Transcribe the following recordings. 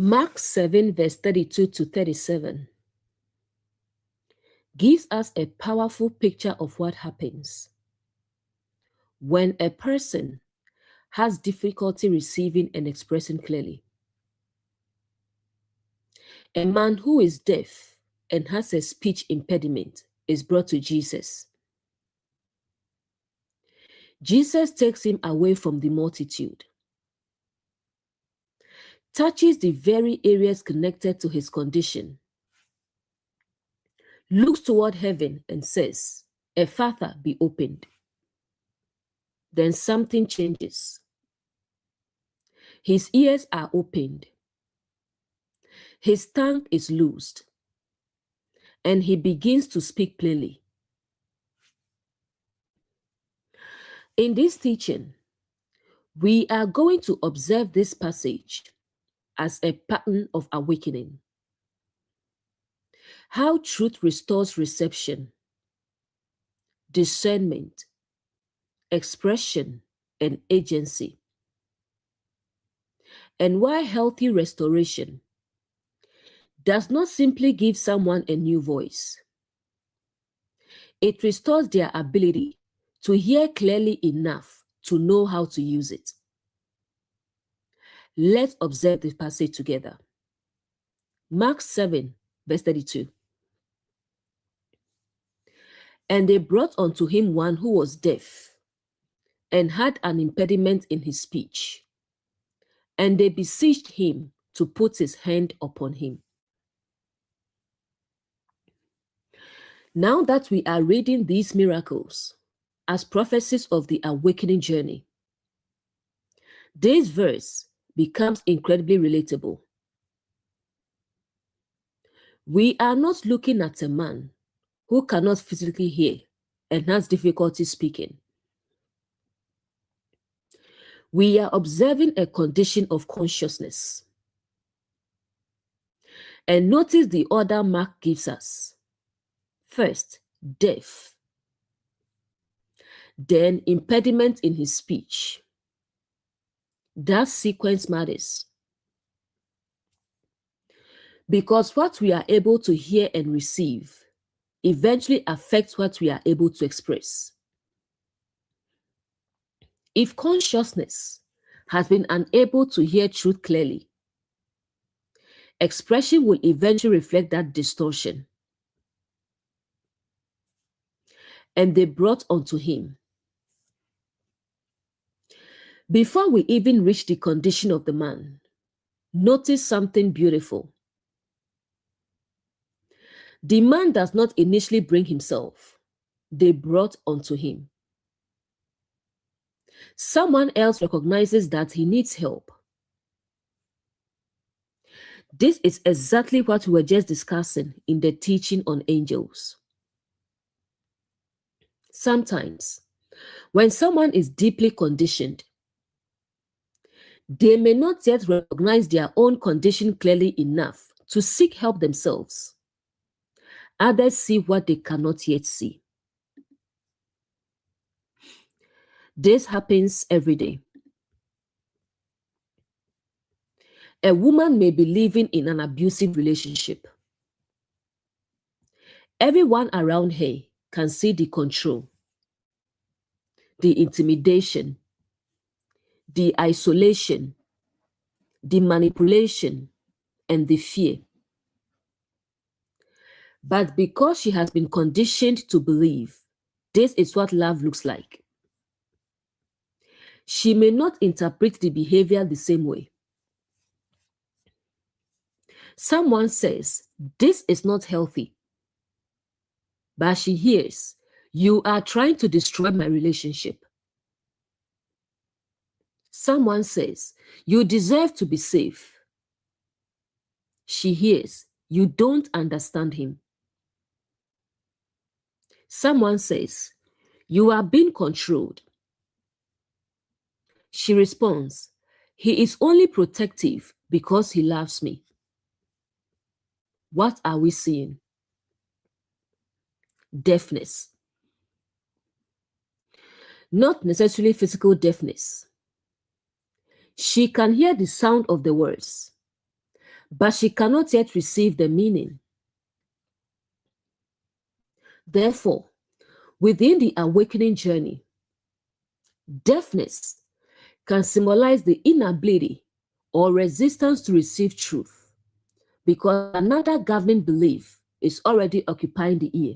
Mark 7, verse 32 to 37 gives us a powerful picture of what happens when a person has difficulty receiving and expressing clearly. A man who is deaf and has a speech impediment is brought to Jesus. Jesus takes him away from the multitude, touches the very areas connected to his condition, looks toward heaven and says, "Ephphatha, be opened." Then something changes. His ears are opened, his tongue is loosed, and he begins to speak plainly. In this teaching, we are going to observe this passage as a pattern of awakening. How truth restores reception, discernment, expression, and agency. And why healthy restoration does not simply give someone a new voice. It restores their ability to hear clearly enough to know how to use it. Let's observe the passage together. Mark 7, verse 32. And they brought unto him one who was deaf and had an impediment in his speech. And they beseeched him to put his hand upon him. Now that we are reading these miracles as prophecies of the awakening journey, this verse becomes incredibly relatable. We are not looking at a man who cannot physically hear and has difficulty speaking. We are observing a condition of consciousness. And notice the order Mark gives us. First, deaf. Then, impediment in his speech. That sequence matters. Because what we are able to hear and receive eventually affects what we are able to express. If consciousness has been unable to hear truth clearly, expression will eventually reflect that distortion. And they brought unto him. Before we even reach the condition of the man, notice something beautiful. The man does not initially bring himself. They brought unto him. Someone else recognizes that he needs help. This is exactly what we were just discussing in the teaching on angels. Sometimes, when someone is deeply conditioned, they may not yet recognize their own condition clearly enough to seek help themselves. Others see what they cannot yet see. This happens every day. A woman may be living in an abusive relationship. Everyone around her can see the control, the intimidation, the isolation, the manipulation, and the fear. But because she has been conditioned to believe this is what love looks like, she may not interpret the behavior the same way. Someone says, "This is not healthy." But she hears, "You are trying to destroy my relationship." Someone says, "You deserve to be safe." She hears, "You don't understand him." Someone says, "You are being controlled." She responds, "He is only protective because he loves me." What are we seeing? Deafness. Not necessarily physical deafness. She can hear the sound of the words, but she cannot yet receive the meaning. Therefore, within the awakening journey, deafness can symbolize the inability or resistance to receive truth because another governing belief is already occupying the ear.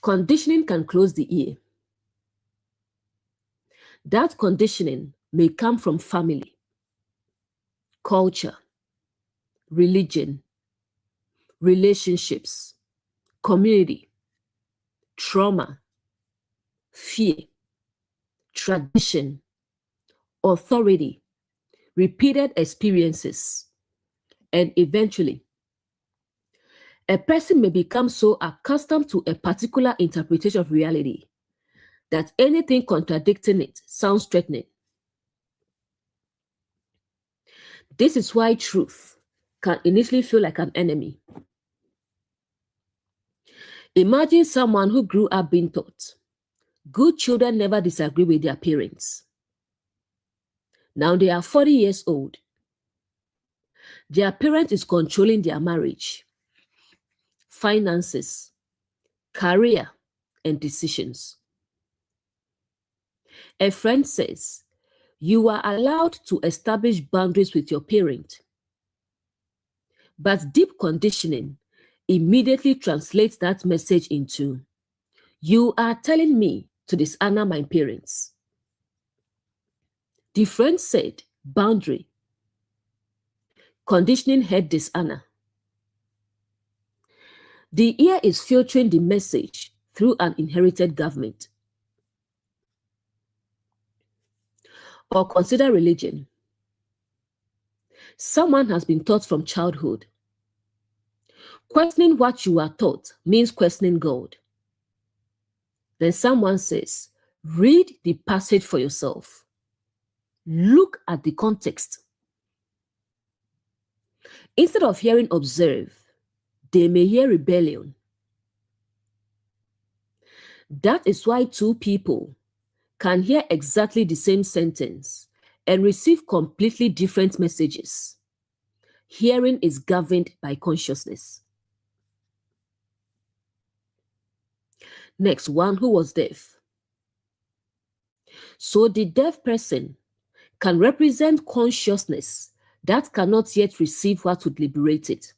Conditioning can close the ear. That conditioning may come from family, culture, religion, relationships, community, trauma, fear, tradition, authority, repeated experiences, and eventually, a person may become so accustomed to a particular interpretation of reality that anything contradicting it sounds threatening. This is why truth can initially feel like an enemy. Imagine someone who grew up being taught, good children never disagree with their parents. Now they are 40 years old. Their parent is controlling their marriage, finances, career, and decisions. A friend says, you are allowed to establish boundaries with your parent, but deep conditioning immediately translates that message into, you are telling me to dishonor my parents. The friend said, boundary. Conditioning heard dishonor. The ear is filtering the message through an inherited government. Or consider religion. Someone has been taught from childhood. Questioning what you are taught means questioning God. Then someone says, read the passage for yourself. Look at the context. Instead of hearing observe, they may hear rebellion. That is why two people can hear exactly the same sentence and receive completely different messages. Hearing is governed by consciousness. Next, one who was deaf. So the deaf person can represent consciousness that cannot yet receive what would liberate it.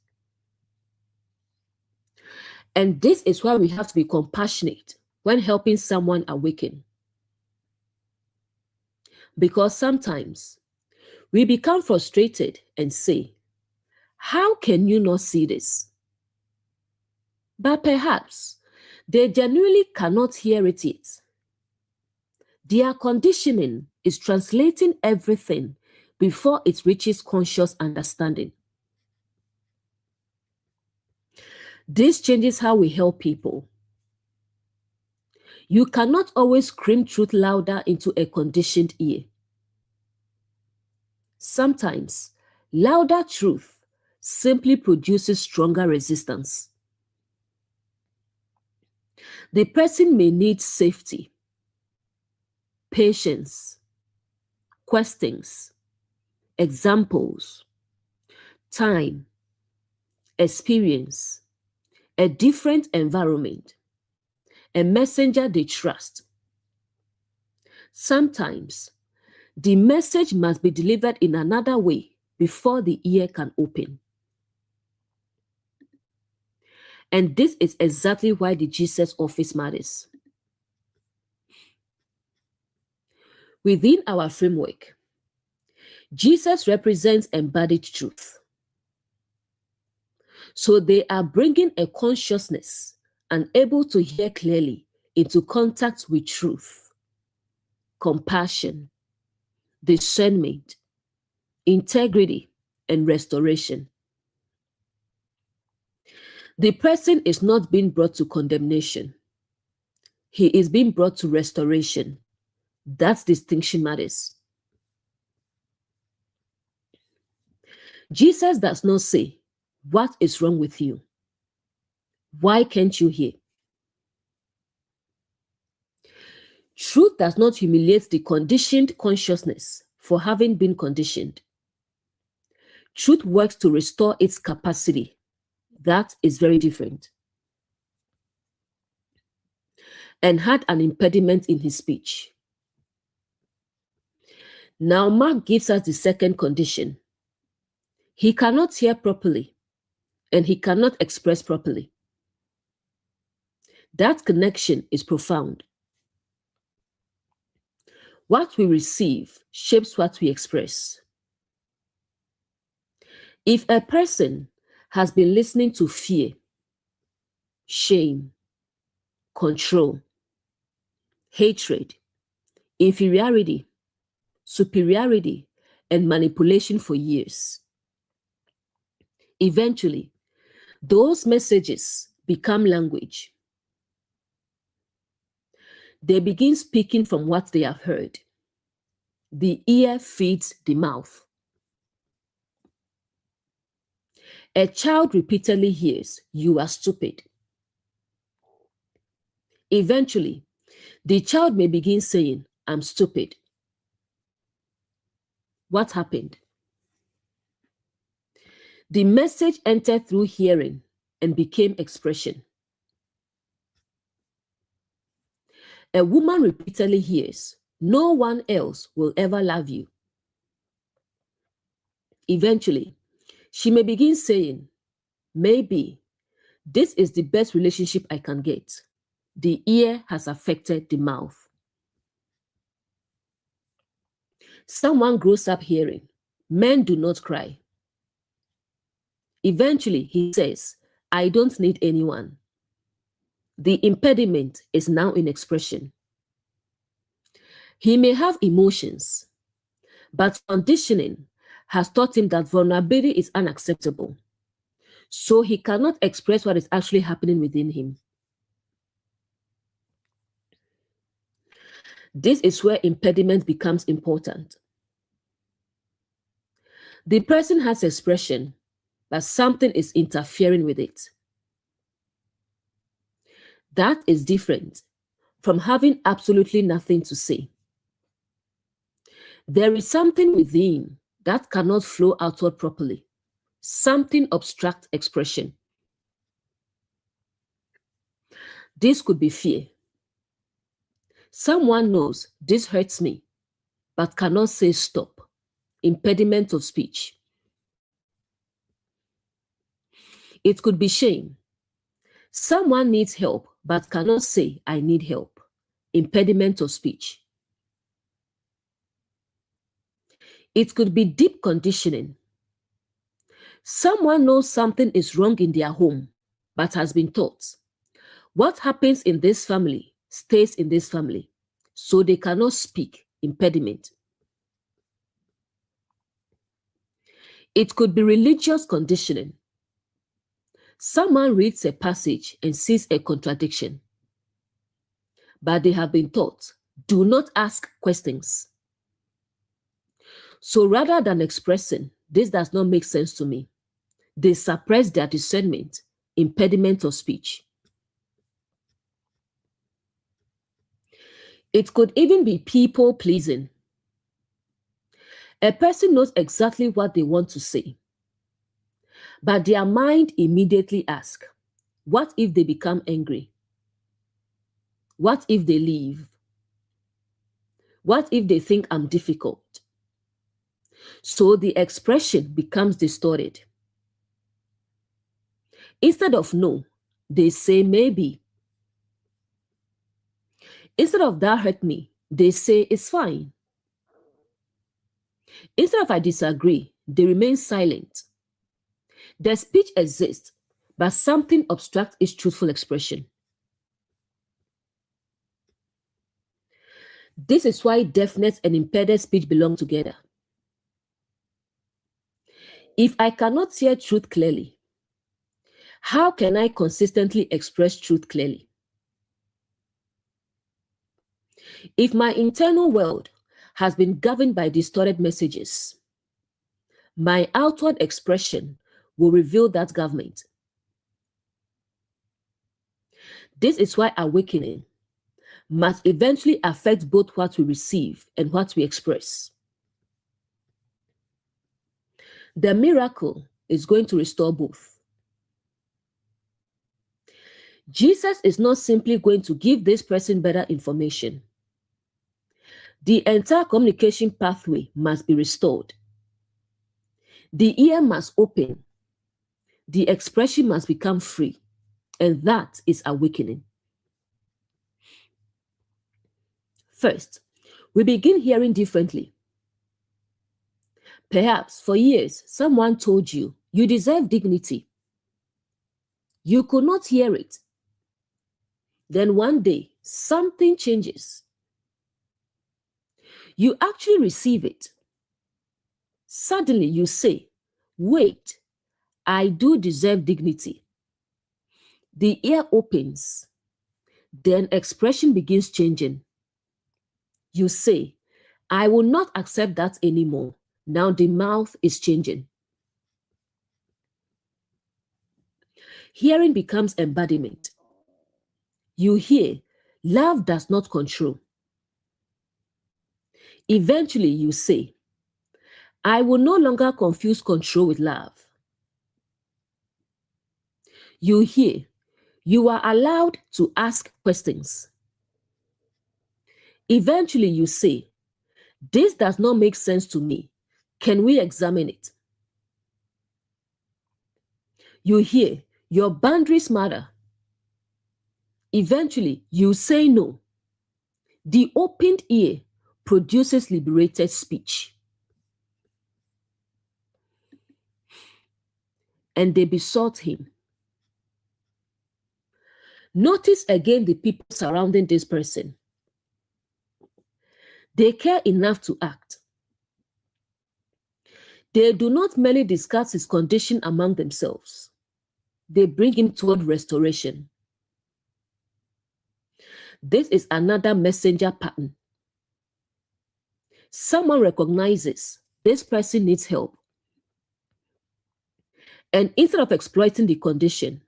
And this is why we have to be compassionate when helping someone awaken. Because sometimes we become frustrated and say, how can you not see this? But perhaps they genuinely cannot hear it yet. Their conditioning is translating everything before it reaches conscious understanding. This changes how we help people. You cannot always scream truth louder into a conditioned ear. Sometimes, louder truth simply produces stronger resistance. The person may need safety, patience, questions, examples, time, experience, a different environment, a messenger they trust. Sometimes, the message must be delivered in another way before the ear can open. And this is exactly why the Jesus office matters. Within our framework, Jesus represents embodied truth. So they are bringing a consciousness and able to hear clearly into contact with truth, compassion, discernment, integrity, and restoration. The person is not being brought to condemnation. He is being brought to restoration. That distinction matters. Jesus does not say, what is wrong with you? Why can't you hear? Truth does not humiliate the conditioned consciousness for having been conditioned. Truth works to restore its capacity. That is very different. And had an impediment in his speech. Now, Mark gives us the second condition. He cannot hear properly, and he cannot express properly. That connection is profound. What we receive shapes what we express. If a person has been listening to fear, shame, control, hatred, inferiority, superiority, and manipulation for years, eventually, those messages become language. They begin speaking from what they have heard. The ear feeds the mouth. A child repeatedly hears, "You are stupid." Eventually, the child may begin saying, "I'm stupid." What happened? The message entered through hearing and became expression. A woman repeatedly hears, "No one else will ever love you." Eventually, she may begin saying, "Maybe this is the best relationship I can get." The ear has affected the mouth. Someone grows up hearing, "Men do not cry." Eventually, he says, "I don't need anyone." The impediment is now in expression. He may have emotions, but conditioning has taught him that vulnerability is unacceptable. So he cannot express what is actually happening within him. This is where impediment becomes important. The person has expression, but something is interfering with it. That is different from having absolutely nothing to say. There is something within that cannot flow outward properly. Something obstructs expression. This could be fear. Someone knows this hurts me, but cannot say stop. Impediment of speech. It could be shame. Someone needs help, but cannot say, "I need help." Impediment of speech. It could be deep conditioning. Someone knows something is wrong in their home, but has been taught, "What happens in this family stays in this family." So they cannot speak. Impediment. It could be religious conditioning. Someone reads a passage and sees a contradiction, but they have been taught, "Do not ask questions." So rather than expressing, "This does not make sense to me," they suppress their discernment. Impediment of speech. It could even be people pleasing. A person knows exactly what they want to say, but their mind immediately asks, "What if they become angry? What if they leave? What if they think I'm difficult?" So the expression becomes distorted. Instead of no, they say maybe. Instead of "That hurt me," they say "It's fine." Instead of "I disagree," they remain silent. Their speech exists, but something obstructs its truthful expression. This is why deafness and impeded speech belong together. If I cannot hear truth clearly, how can I consistently express truth clearly? If my internal world has been governed by distorted messages, my outward expression will reveal that government. This is why awakening must eventually affect both what we receive and what we express. The miracle is going to restore both. Jesus is not simply going to give this person better information. The entire communication pathway must be restored. The ear must open. The expression must become free. And that is awakening. First, we begin hearing differently. Perhaps for years, someone told you you deserve dignity. You could not hear it. Then one day, something changes. You actually receive it. Suddenly you say, wait, I do deserve dignity. The ear opens. Then expression begins changing. You say, I will not accept that anymore. Now the mouth is changing. Hearing becomes embodiment. You hear, love does not control. Eventually you say, I will no longer confuse control with love. You hear, you are allowed to ask questions. Eventually you say, this does not make sense to me. Can we examine it? You hear, your boundaries matter. Eventually you say no. The opened ear produces liberated speech. And they besought him. Notice again the people surrounding this person. They care enough to act. They do not merely discuss his condition among themselves. They bring him toward restoration. This is another messenger pattern. Someone recognizes this person needs help. And instead of exploiting the condition,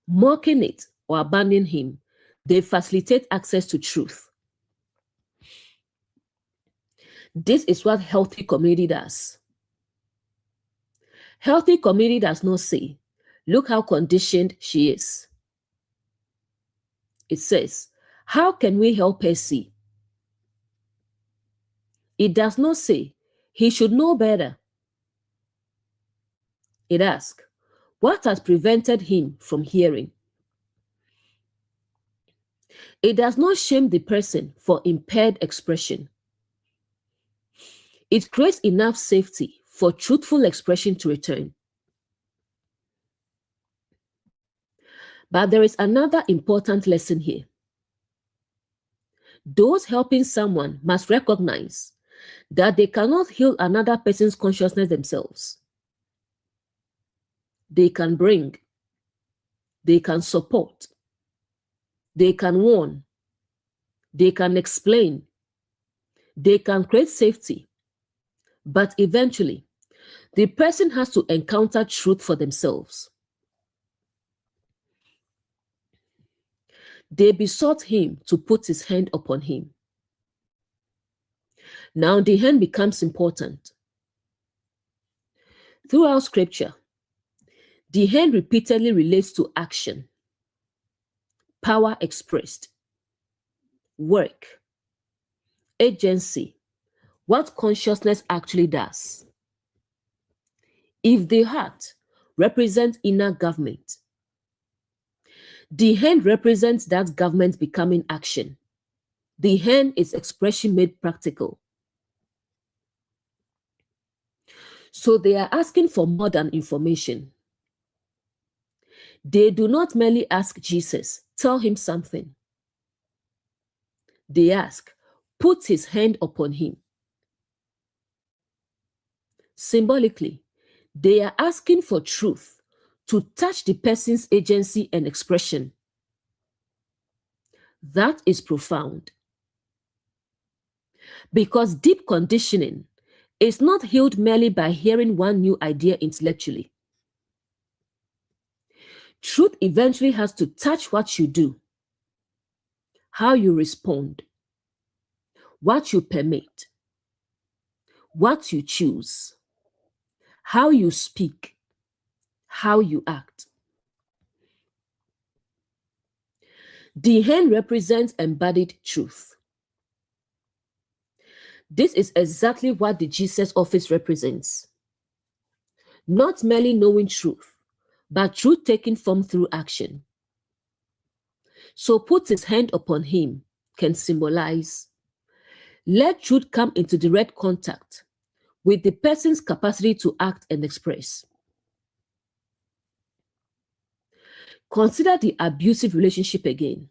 mocking it, or abandoning him, they facilitate access to truth. This is what healthy community does. Healthy community does not say, look how conditioned she is. It says, how can we help her see? It does not say, he should know better. It asks, what has prevented him from hearing? It does not shame the person for impaired expression. It creates enough safety for truthful expression to return. But there is another important lesson here. Those helping someone must recognize that they cannot heal another person's consciousness themselves. They can bring, they can support, they can warn, they can explain, they can create safety, but eventually, the person has to encounter truth for themselves. They besought him to put his hand upon him. Now the hand becomes important. Throughout scripture, the hand repeatedly relates to action, power expressed, work, agency, what consciousness actually does. If the heart represents inner government, the hand represents that government becoming action. The hand is expression made practical. So they are asking for more than information. They do not merely ask Jesus, tell him something. They ask, put his hand upon him. Symbolically, they are asking for truth to touch the person's agency and expression. That is profound. Because deep conditioning is not healed merely by hearing one new idea intellectually. Truth eventually has to touch what you do, how you respond, what you permit, what you choose, how you speak, how you act. The hand represents embodied truth. This is exactly what the Jesus office represents. Not merely knowing truth, but truth taking form through action. So put his hand upon him can symbolize, let truth come into direct contact with the person's capacity to act and express. Consider the abusive relationship again.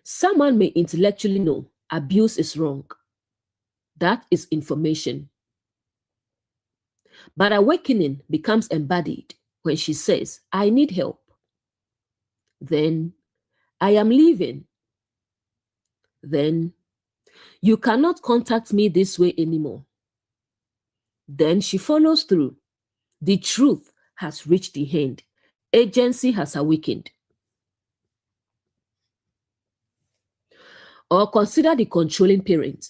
Someone may intellectually know abuse is wrong. That is information. But awakening becomes embodied when she says, I need help. Then, I am leaving. Then, you cannot contact me this way anymore. Then she follows through. The truth has reached the hand. Agency has awakened. Or consider the controlling parent.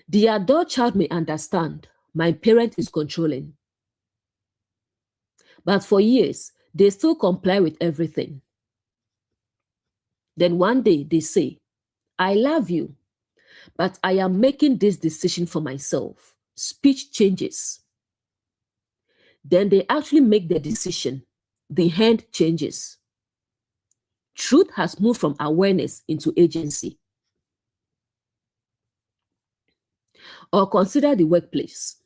The adult child may understand, my parent is controlling. But for years, they still comply with everything. Then one day they say, I love you, but I am making this decision for myself. Speech changes. Then they actually make the decision. The hand changes. Truth has moved from awareness into agency. Or consider the workplace.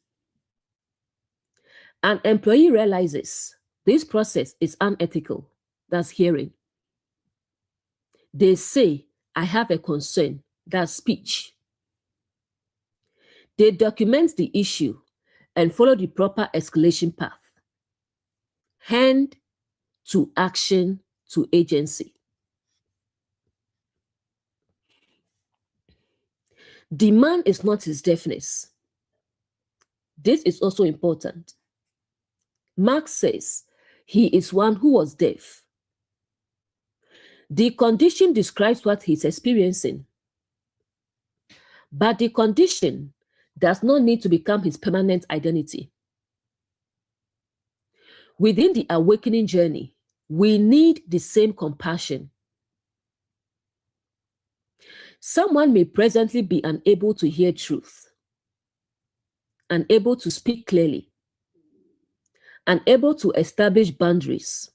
An employee realizes this process is unethical. That's hearing. They say, I have a concern. That's speech. They document the issue and follow the proper escalation path. Hand to action to agency. The man is not his deafness. This is also important. Mark says he is one who was deaf. The condition describes what he's experiencing. But the condition does not need to become his permanent identity. Within the awakening journey, we need the same compassion. Someone may presently be unable to hear truth, unable to speak clearly, unable to establish boundaries,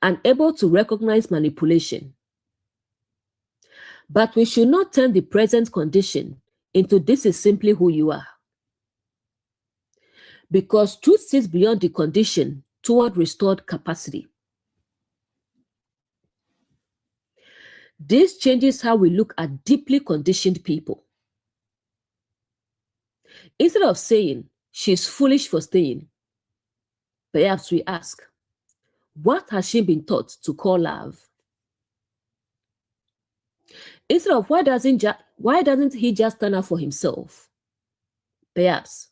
unable to recognize manipulation. But we should not turn the present condition into this is simply who you are. Because truth sits beyond the condition toward restored capacity. This changes how we look at deeply conditioned people. Instead of saying, she's foolish for staying, perhaps we ask, what has she been taught to call love? Instead of why doesn't he just stand up for himself? Perhaps,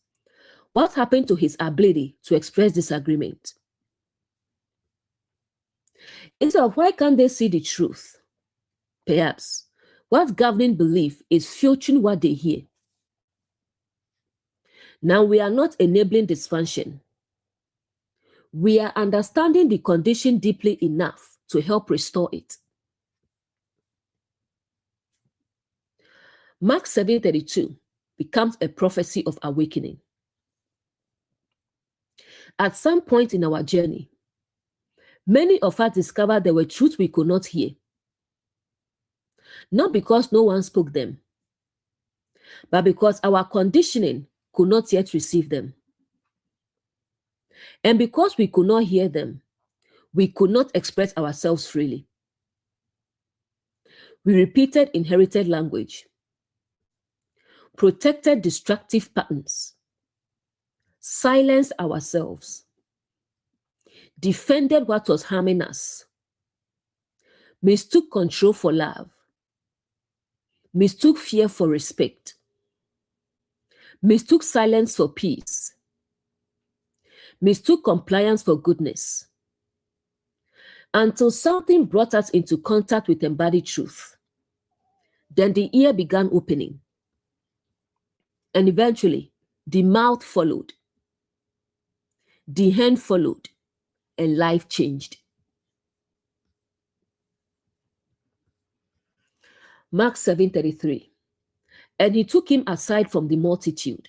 what happened to his ability to express disagreement? Instead of why can't they see the truth? Perhaps, what governing belief is filtering what they hear? Now we are not enabling dysfunction. We are understanding the condition deeply enough to help restore it. Mark 7:32 becomes a prophecy of awakening. At some point in our journey, many of us discovered there were truths we could not hear. Not because no one spoke them, but because our conditioning could not yet receive them. And because we could not hear them, we could not express ourselves freely. We repeated inherited language, protected destructive patterns, silenced ourselves, defended what was harming us, mistook control for love, mistook fear for respect, mistook silence for peace, mistook compliance for goodness, until something brought us into contact with embodied truth. Then the ear began opening. And eventually, The mouth followed. The hand followed, and life changed. Mark 7:33. And he took him aside from the multitude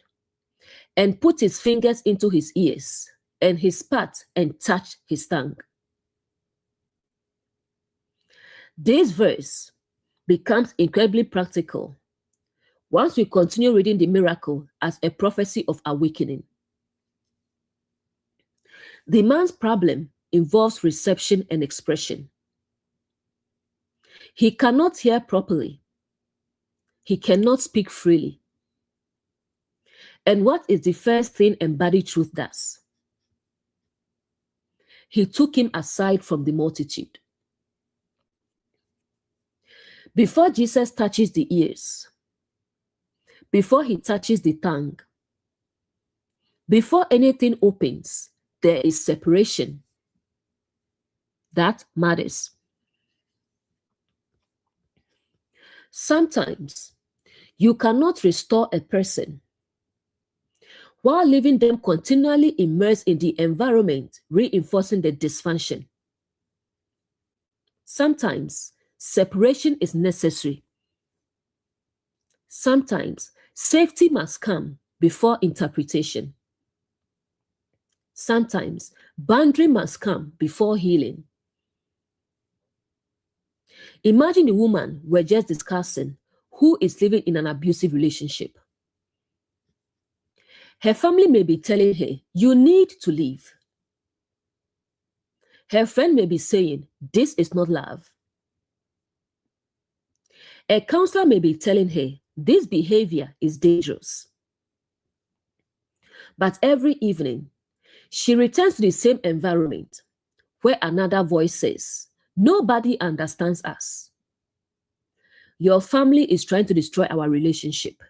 and put his fingers into his ears, and he spat and touched his tongue. This verse becomes incredibly practical once we continue reading the miracle as a prophecy of awakening. The man's problem involves reception and expression. He cannot hear properly. He cannot speak freely. And what is the first thing embodied truth does? He took him aside from the multitude. Before Jesus touches the ears, before he touches the tongue, before anything opens, there is separation. That matters. Sometimes you cannot restore a person while leaving them continually immersed in the environment, reinforcing the dysfunction. Sometimes separation is necessary. Sometimes safety must come before interpretation. Sometimes boundary must come before healing. Imagine a woman we're just discussing who is living in an abusive relationship. Her family may be telling her, you need to leave. Her friend may be saying, this is not love. A counselor may be telling her, this behavior is dangerous. But every evening, she returns to the same environment where another voice says, nobody understands us. Your family is trying to destroy our relationship.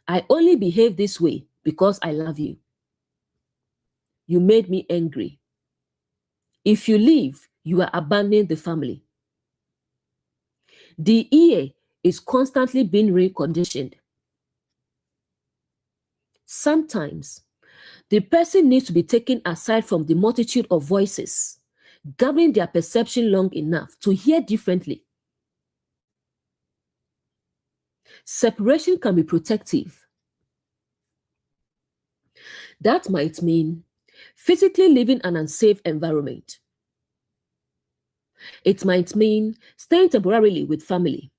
I only behave this way because I love you. You made me angry. If you leave, you are abandoning the family. The ear is constantly being reconditioned. Sometimes, the person needs to be taken aside from the multitude of voices, governing their perception long enough to hear differently. Separation can be protective. That might mean physically leaving an unsafe environment. It might mean staying temporarily with family.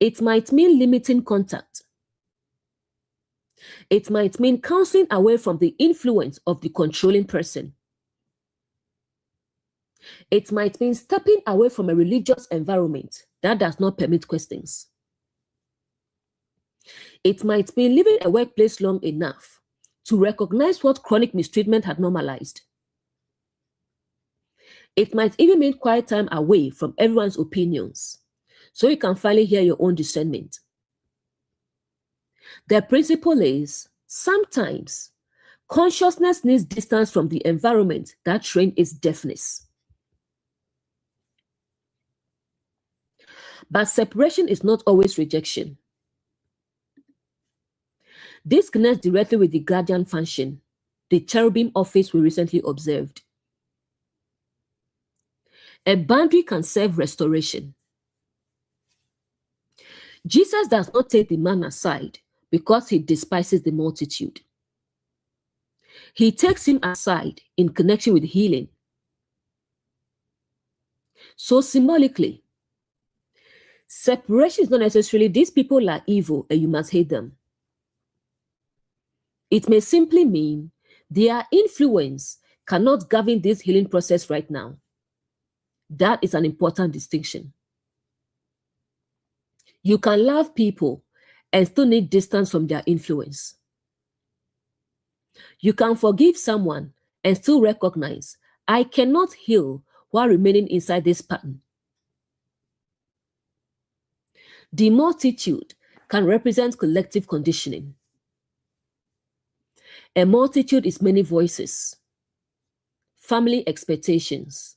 It might mean limiting contact. It might mean counseling away from the influence of the controlling person. It might mean stepping away from a religious environment that does not permit questions. It might mean leaving a workplace long enough to recognize what chronic mistreatment had normalized. It might even mean quiet time away from everyone's opinions, so you can finally hear your own discernment. The principle is, sometimes consciousness needs distance from the environment that trained its deafness. But separation is not always rejection. This connects directly with the guardian function, the cherubim office we recently observed. A boundary can serve restoration. Jesus does not take the man aside because he despises the multitude. He takes him aside in connection with healing. So symbolically, separation is not necessarily these people are evil and you must hate them. It may simply mean their influence cannot govern this healing process right now. That is an important distinction. You can love people and still need distance from their influence. You can forgive someone and still recognize, I cannot heal while remaining inside this pattern. The multitude can represent collective conditioning. A multitude is many voices, family expectations,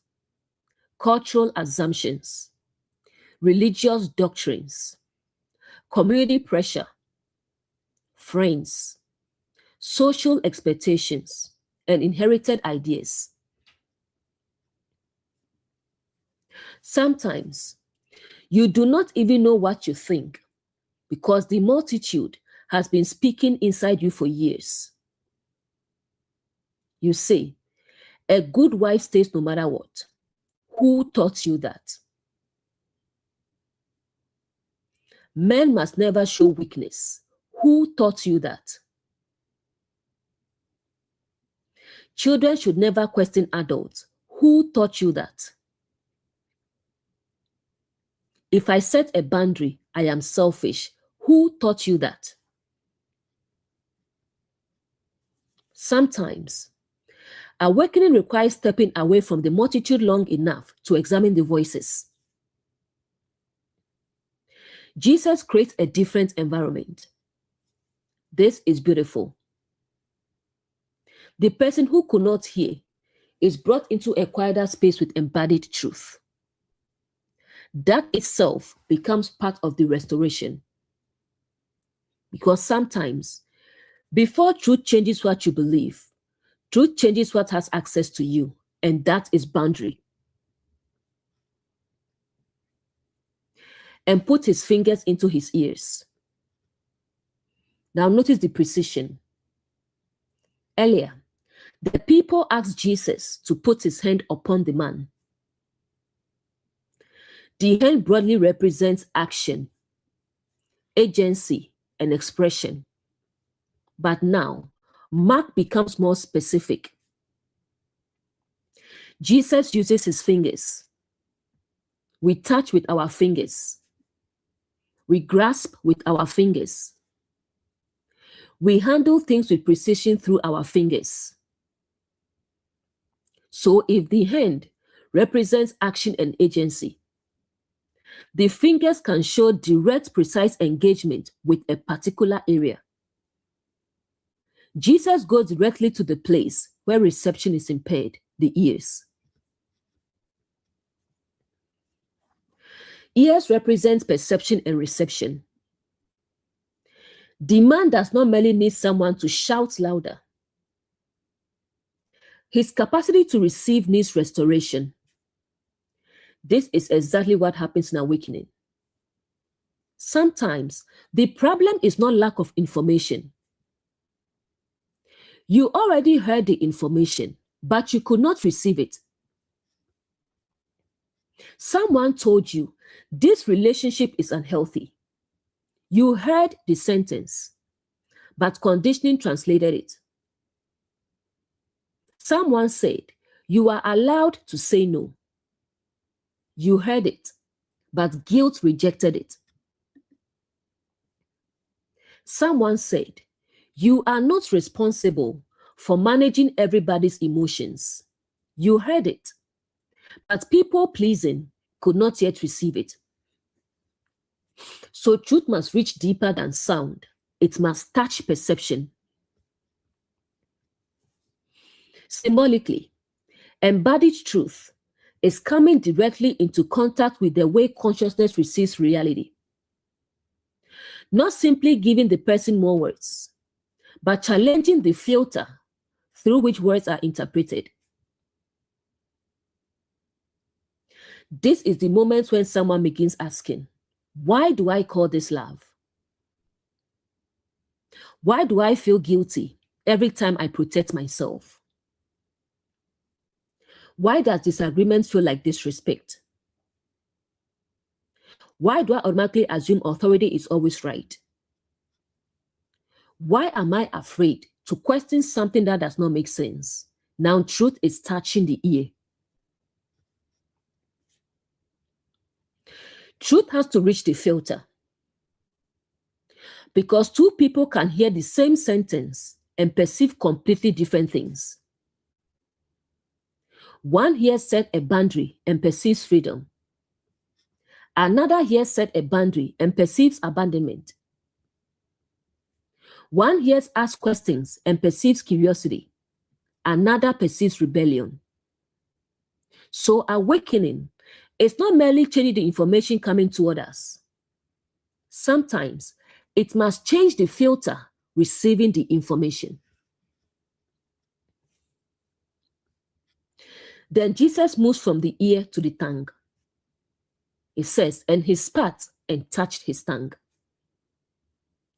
cultural assumptions, religious doctrines, community pressure, friends, social expectations, and inherited ideas. Sometimes you do not even know what you think because the multitude has been speaking inside you for years. You say, a good wife stays no matter what. Who taught you that? Men must never show weakness. Who taught you that? Children should never question adults. Who taught you that? If I set a boundary, I am selfish. Who taught you that? Sometimes, awakening requires stepping away from the multitude long enough to examine the voices. Jesus creates a different environment. This is beautiful. The person who could not hear is brought into a quieter space with embodied truth. That itself becomes part of the restoration. Because sometimes, before truth changes what you believe, truth changes what has access to you, and that is boundary. And put his fingers into his ears. Now notice the precision. Earlier, the people asked Jesus to put his hand upon the man. The hand broadly represents action, agency, and expression. But now, Mark becomes more specific. Jesus uses his fingers. We touch with our fingers. We grasp with our fingers. We handle things with precision through our fingers. So if the hand represents action and agency, the fingers can show direct, precise engagement with a particular area. Jesus goes directly to the place where reception is impaired, the ears. Ears represent perception and reception. The man does not merely need someone to shout louder. His capacity to receive needs restoration. This is exactly what happens in awakening. Sometimes the problem is not lack of information. You already heard the information, but you could not receive it. Someone told you this relationship is unhealthy. You heard the sentence, but conditioning translated it. Someone said you are allowed to say no. You heard it, but guilt rejected it. Someone said you are not responsible for managing everybody's emotions. You heard it, but people pleasing could not yet receive it. So truth must reach deeper than sound. It must touch perception. Symbolically, embodied truth is coming directly into contact with the way consciousness receives reality. Not simply giving the person more words, but challenging the filter through which words are interpreted. This is the moment when someone begins asking, why do I call this love? Why do I feel guilty every time I protect myself? Why does disagreement feel like disrespect? Why do I automatically assume authority is always right? Why am I afraid to question something that does not make sense? Now truth is touching the ear. Truth has to reach the filter. Because two people can hear the same sentence and perceive completely different things. One hears set a boundary and perceives freedom. Another hears set a boundary and perceives abandonment. One hears ask questions and perceives curiosity. Another perceives rebellion. So awakening is not merely changing the information coming to others. Sometimes it must change the filter receiving the information. Then Jesus moves from the ear to the tongue. It says, and he spat and touched his tongue.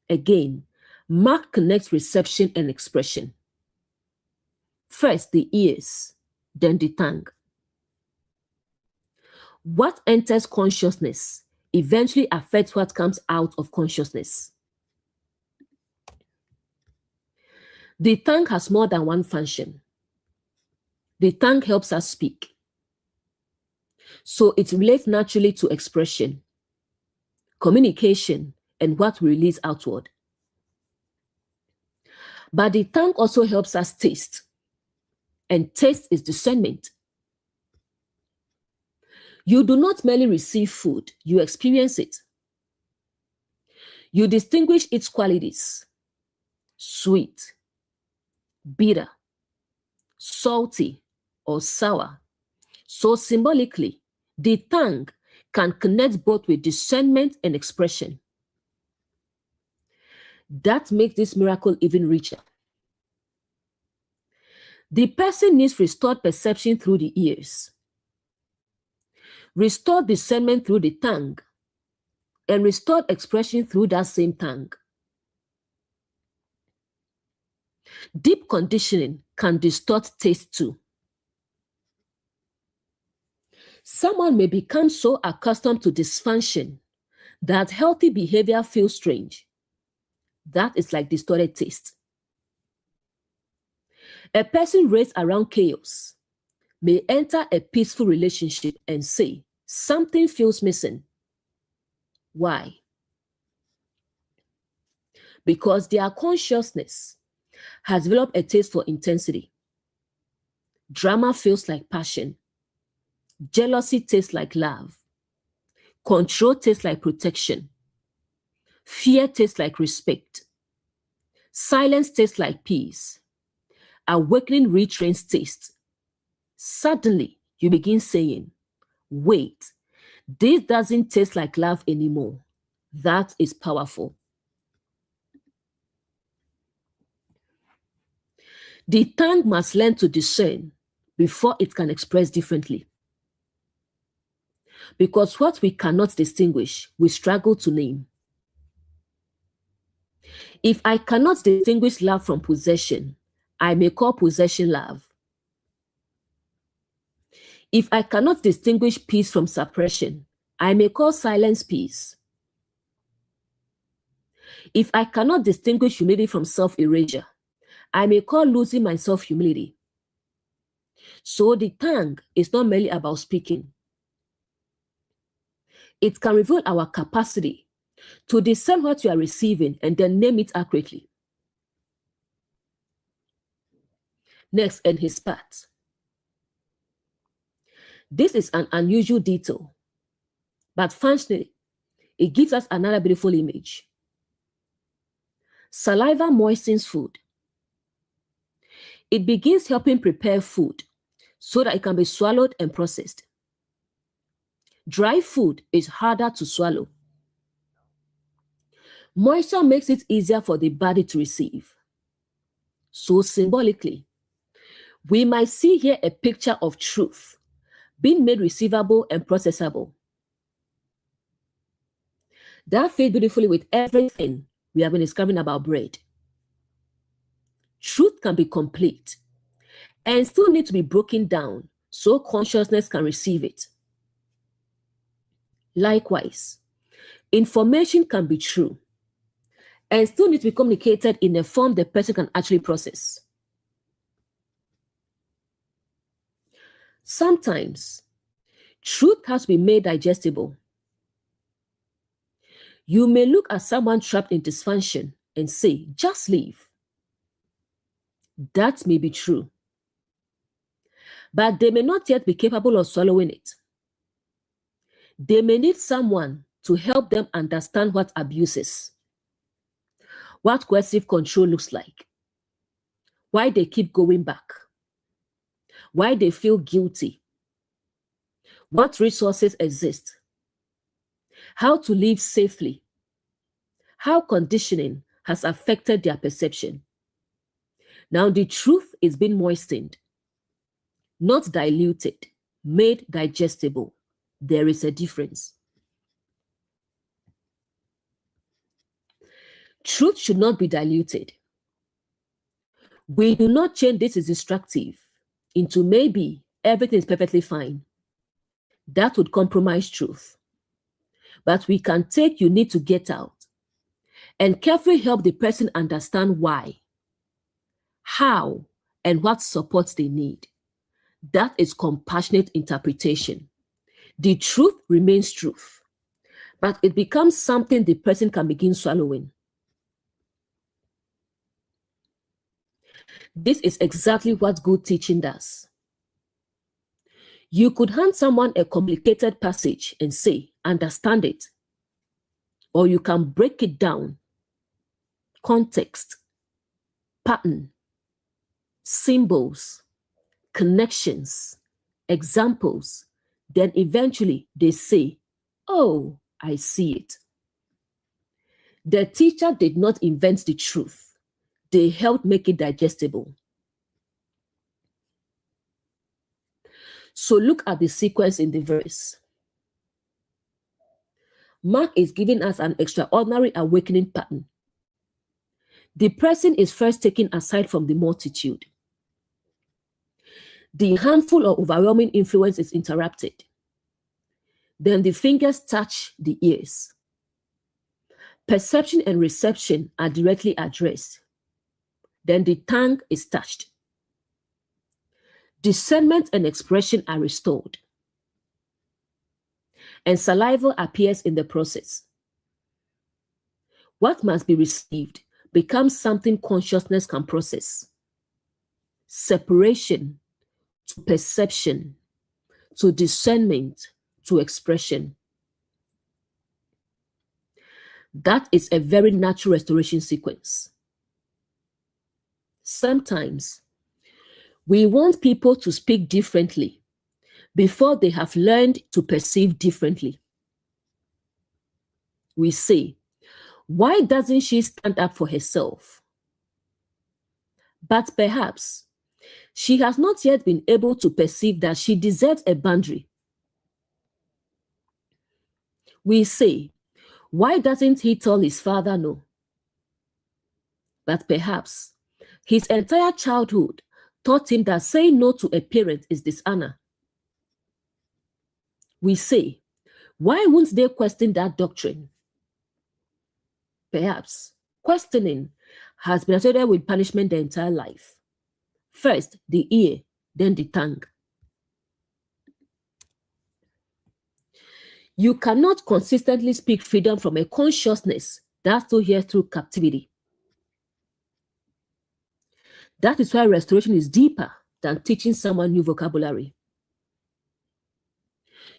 Again, Mark connects reception and expression. First the ears, then the tongue. What enters consciousness eventually affects what comes out of consciousness. The tongue has more than one function. The tongue helps us speak. So it relates naturally to expression, communication, and what we release outward. But the tongue also helps us taste, and taste is discernment. You do not merely receive food, you experience it. You distinguish its qualities: sweet, bitter, salty, or sour. So symbolically, the tongue can connect both with discernment and expression. That makes this miracle even richer. The person needs restored perception through the ears, restored discernment through the tongue, and restored expression through that same tongue. Deep conditioning can distort taste too. Someone may become so accustomed to dysfunction that healthy behavior feels strange. That is like distorted taste. A person raised around chaos may enter a peaceful relationship and say, something feels missing. Why? Because their consciousness has developed a taste for intensity. Drama feels like passion. Jealousy tastes like love. Control tastes like protection. Fear tastes like respect. Silence tastes like peace. Awakening retrains taste. Suddenly, you begin saying, wait, this doesn't taste like love anymore. That is powerful. The tongue must learn to discern before it can express differently. Because what we cannot distinguish, we struggle to name. If I cannot distinguish love from possession, I may call possession love. If I cannot distinguish peace from suppression, I may call silence peace. If I cannot distinguish humility from self-erasure, I may call losing my self-humility. So the tongue is not merely about speaking. It can reveal our capacity to discern what you are receiving and then name it accurately. Next, and his spat. This is an unusual detail, but functionally, it gives us another beautiful image. Saliva moistens food. It begins helping prepare food so that it can be swallowed and processed. Dry food is harder to swallow. Moisture makes it easier for the body to receive. So symbolically, we might see here a picture of truth being made receivable and processable. That fits beautifully with everything we have been discovering about bread. Truth can be complete and still need to be broken down so consciousness can receive it. Likewise, information can be true and still need to be communicated in a form the person can actually process. Sometimes, truth has to be made digestible. You may look at someone trapped in dysfunction and say, just leave. That may be true. But they may not yet be capable of swallowing it. They may need someone to help them understand what abuse is, what coercive control looks like, why they keep going back, why they feel guilty, what resources exist, how to live safely, how conditioning has affected their perception. Now the truth is being moistened, not diluted, made digestible. There is a difference. Truth should not be diluted. We do not change this is destructive into maybe everything is perfectly fine. That would compromise truth. But we can take you need to get out and carefully help the person understand why, how, and what supports they need. That is compassionate interpretation. The truth remains truth, but it becomes something the person can begin swallowing. This is exactly what good teaching does. You could hand someone a complicated passage and say, understand it. Or you can break it down. Context, pattern, symbols, connections, examples. Then eventually they say, oh, I see it. The teacher did not invent the truth. They helped make it digestible. So look at the sequence in the verse. Mark is giving us an extraordinary awakening pattern. The person is first taken aside from the multitude. The harmful or overwhelming influence is interrupted. Then the fingers touch the ears. Perception and reception are directly addressed. Then the tongue is touched. Discernment and expression are restored. And saliva appears in the process. What must be received becomes something consciousness can process. Separation to perception, to discernment, to expression. That is a very natural restoration sequence. Sometimes we want people to speak differently before they have learned to perceive differently. We say, why doesn't she stand up for herself? But perhaps she has not yet been able to perceive that she deserves a boundary. We say, why doesn't he tell his father no? But perhaps his entire childhood taught him that saying no to a parent is dishonor. We say, why won't they question that doctrine? Perhaps questioning has been associated with punishment their entire life. First the ear, then the tongue. You cannot consistently speak freedom from a consciousness that still hears through captivity. That is why restoration is deeper than teaching someone new vocabulary.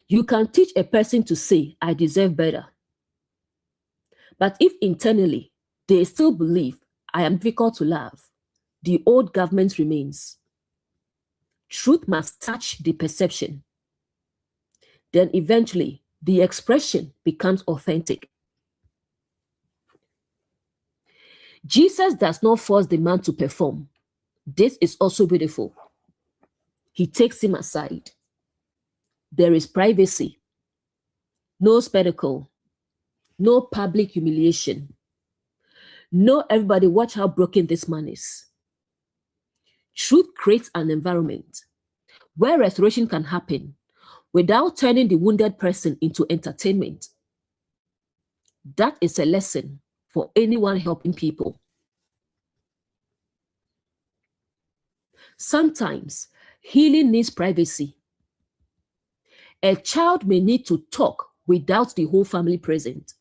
You can teach a person to say, I deserve better. But if internally they still believe, I am difficult to love, the old government remains. Truth must touch the perception. Then eventually, the expression becomes authentic. Jesus does not force the man to perform. This is also beautiful. He takes him aside. There is privacy, no spectacle, no public humiliation. No, everybody, watch how broken this man is. Truth creates an environment where restoration can happen without turning the wounded person into entertainment. That is a lesson for anyone helping people. Sometimes healing needs privacy. A child may need to talk without the whole family present.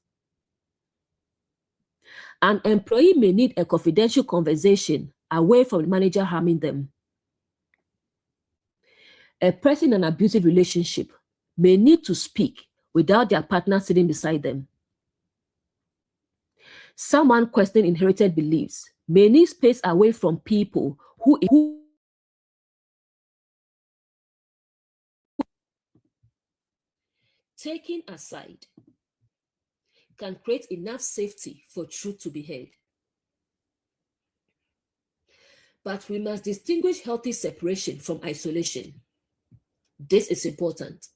An employee may need a confidential conversation away from the manager harming them. A person in an abusive relationship may need to speak without their partner sitting beside them. Someone questioning inherited beliefs may need space away from people who taken aside can create enough safety for truth to be heard. But we must distinguish healthy separation from isolation. This is important.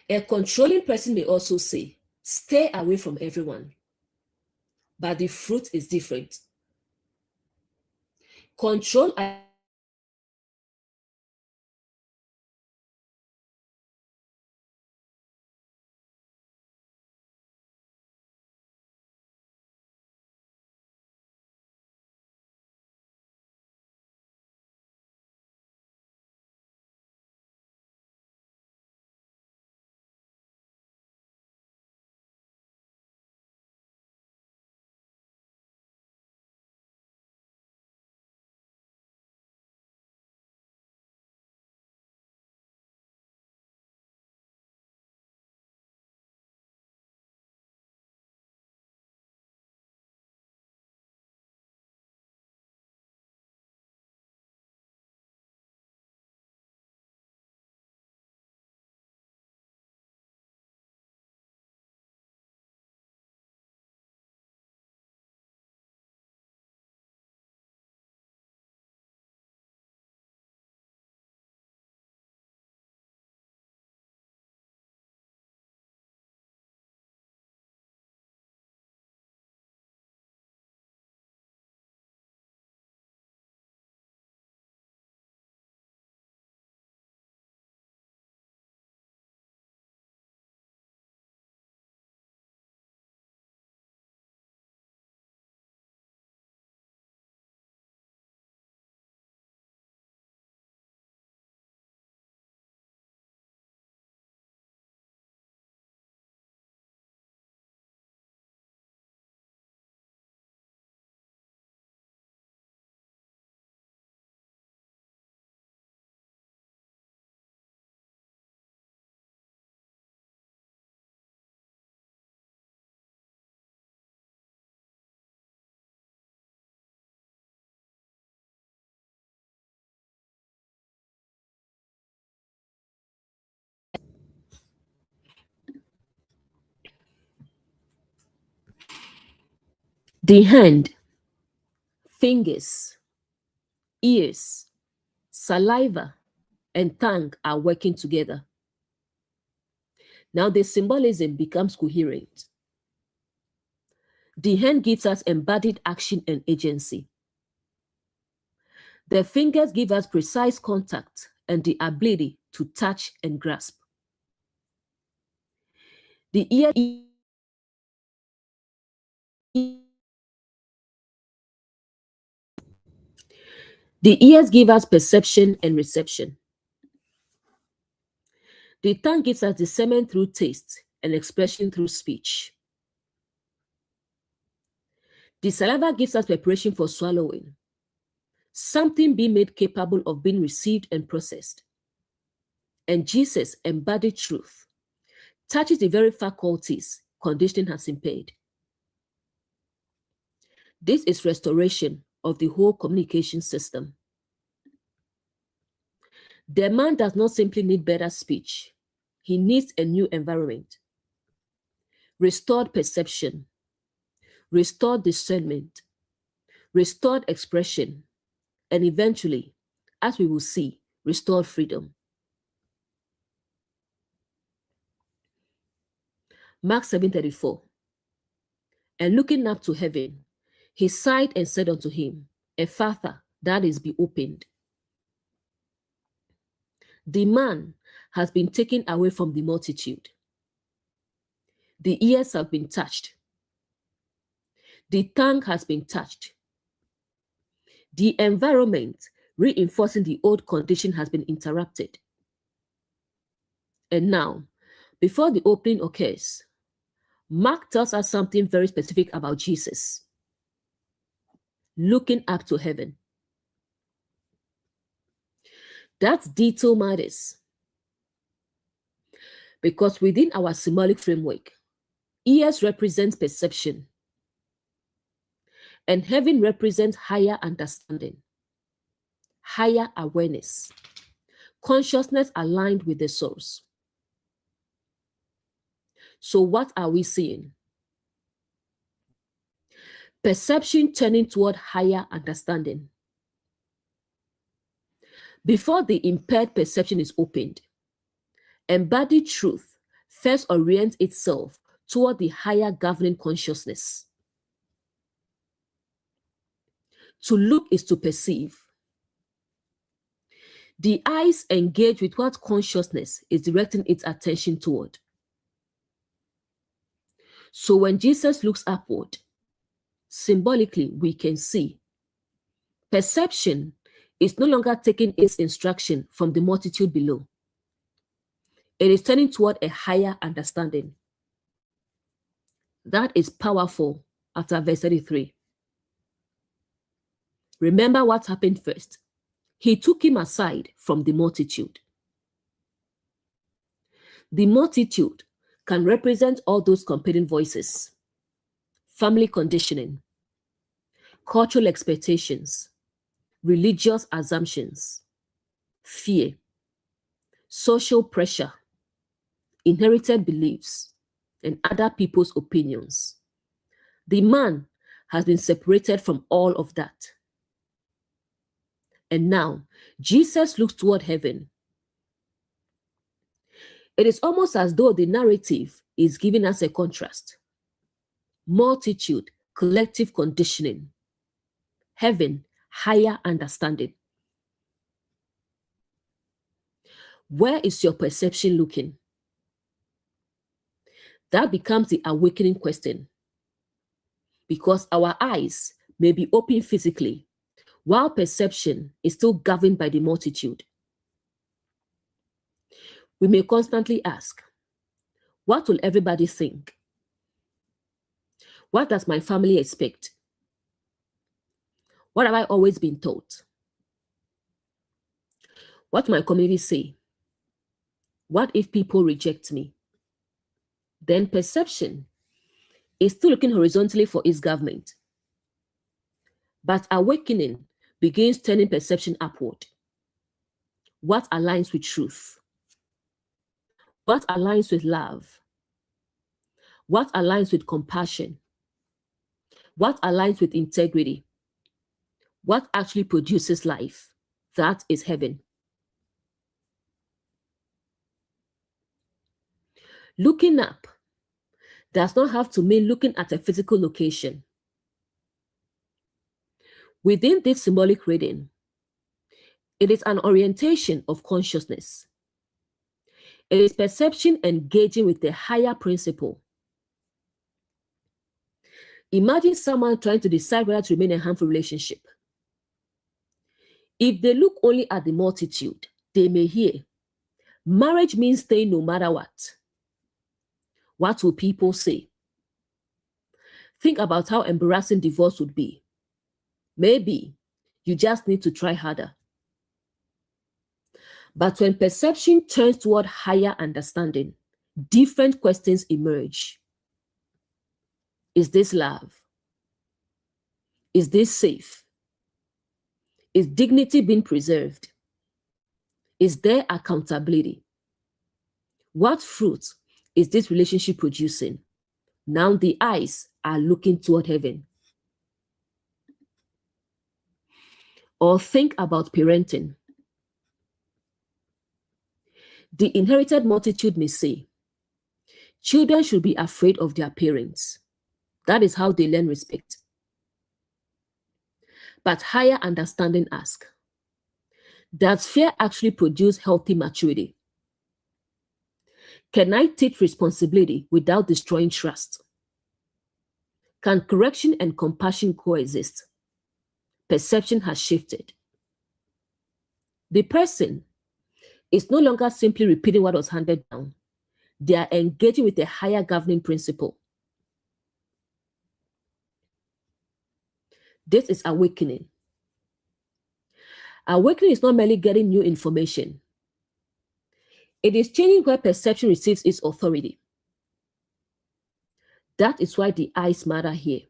A controlling person may also say, stay away from everyone. But the fruit is different. Control the hand, fingers, ears, saliva, and tongue are working together. Now the symbolism becomes coherent. The hand gives us embodied action and agency. The fingers give us precise contact and the ability to touch and grasp. The ears give us perception and reception. The tongue gives us discernment through taste and expression through speech. The saliva gives us preparation for swallowing, something being made capable of being received and processed. And Jesus embodied truth, touches the very faculties conditioning has impaired. This is restoration of the whole communication system. The man does not simply need better speech, he needs a new environment, restored perception, restored discernment, restored expression, and eventually, as we will see, restored freedom. Mark 7:34. And looking up to heaven, he sighed and said unto him, Ephphatha, that is, be opened. The man has been taken away from the multitude. The ears have been touched. The tongue has been touched. The environment reinforcing the old condition has been interrupted. And now, before the opening occurs, Mark tells us something very specific about Jesus. Looking up to heaven. That detail matters because within our symbolic framework, ears represent perception and heaven represents higher understanding, higher awareness, consciousness aligned with the source. So what are we seeing? Perception turning toward higher understanding. Before the impaired perception is opened, embodied truth first orients itself toward the higher governing consciousness. To look is to perceive. The eyes engage with what consciousness is directing its attention toward. So when Jesus looks upward, symbolically we can see perception is no longer taking its instruction from the multitude below. It is turning toward a higher understanding. That is powerful after verse 33. Remember what happened first. He took him aside from the multitude. The multitude can represent all those competing voices, family conditioning, cultural expectations, religious assumptions, fear, social pressure, inherited beliefs, and other people's opinions. The man has been separated from all of that. And now, Jesus looks toward heaven. It is almost as though the narrative is giving us a contrast. Multitude, collective conditioning. Heaven, higher understanding. Where is your perception looking? That becomes the awakening question. Because our eyes may be open physically, while perception is still governed by the multitude. We may constantly ask, what will everybody think? What does my family expect? What have I always been taught? What will my community say? What if people reject me? Then perception is still looking horizontally for its government. But awakening begins turning perception upward. What aligns with truth? What aligns with love? What aligns with compassion? What aligns with integrity? What actually produces life? That is heaven. Looking up does not have to mean looking at a physical location. Within this symbolic reading, it is an orientation of consciousness. It is perception engaging with the higher principle. Imagine someone trying to decide whether to remain in a harmful relationship. If they look only at the multitude, they may hear, marriage means staying no matter what. What will people say? Think about how embarrassing divorce would be. Maybe you just need to try harder. But when perception turns toward higher understanding, different questions emerge. Is this love? Is this safe? Is dignity being preserved? Is there accountability? What fruit is this relationship producing? Now the eyes are looking toward heaven. Or think about parenting. The inherited multitude may say, children should be afraid of their parents. That is how they learn respect. But higher understanding asks, does fear actually produce healthy maturity? Can I take responsibility without destroying trust? Can correction and compassion coexist? Perception has shifted. The person is no longer simply repeating what was handed down. They are engaging with a higher governing principle. This is awakening. Awakening is not merely getting new information. It is changing where perception receives its authority. That is why the eyes matter here.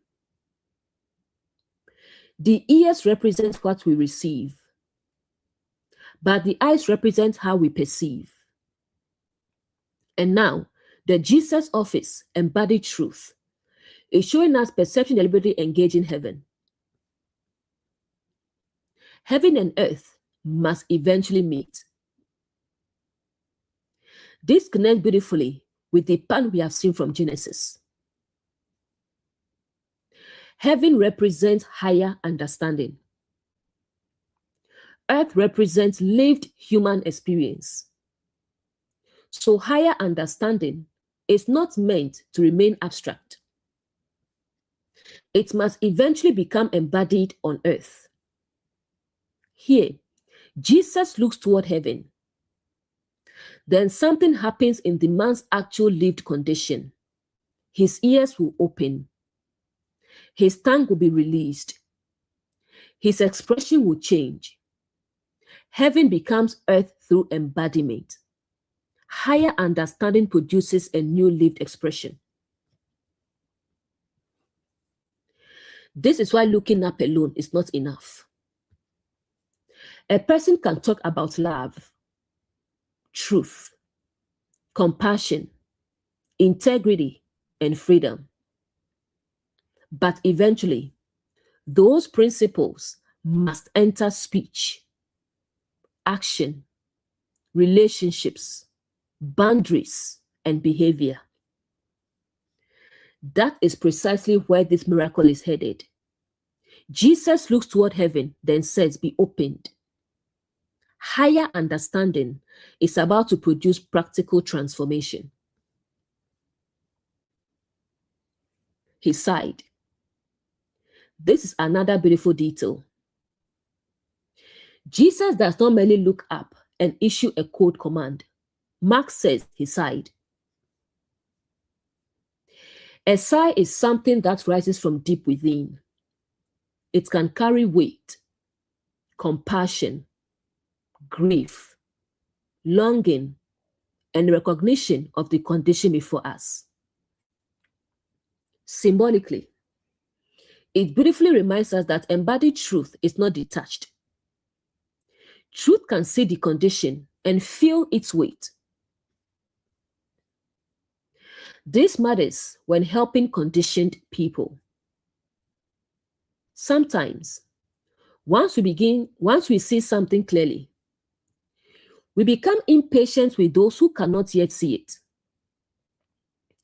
The ears represent what we receive, but the eyes represent how we perceive. And now, the Jesus office, embodied truth, is showing us perception deliberately engaging heaven. Heaven and earth must eventually meet. This connects beautifully with the pattern we have seen from Genesis. Heaven represents higher understanding. Earth represents lived human experience. So higher understanding is not meant to remain abstract. It must eventually become embodied on earth. Here, Jesus looks toward heaven. Then something happens in the man's actual lived condition. His ears will open. His tongue will be released. His expression will change. Heaven becomes earth through embodiment. Higher understanding produces a new lived expression. This is why looking up alone is not enough. A person can talk about love, truth, compassion, integrity, and freedom. But eventually, those principles must enter speech, action, relationships, boundaries, and behavior. That is precisely where this miracle is headed. Jesus looks toward heaven, then says, "Be opened." Higher understanding is about to produce practical transformation. He sighed. This is another beautiful detail. Jesus does not merely look up and issue a code command. Mark says he sighed. A sigh is something that rises from deep within. It can carry weight, compassion, grief, longing, and recognition of the condition before us. Symbolically, it beautifully reminds us that embodied truth is not detached. Truth can see the condition and feel its weight. This matters when helping conditioned people. Sometimes, once we see something clearly, we become impatient with those who cannot yet see it.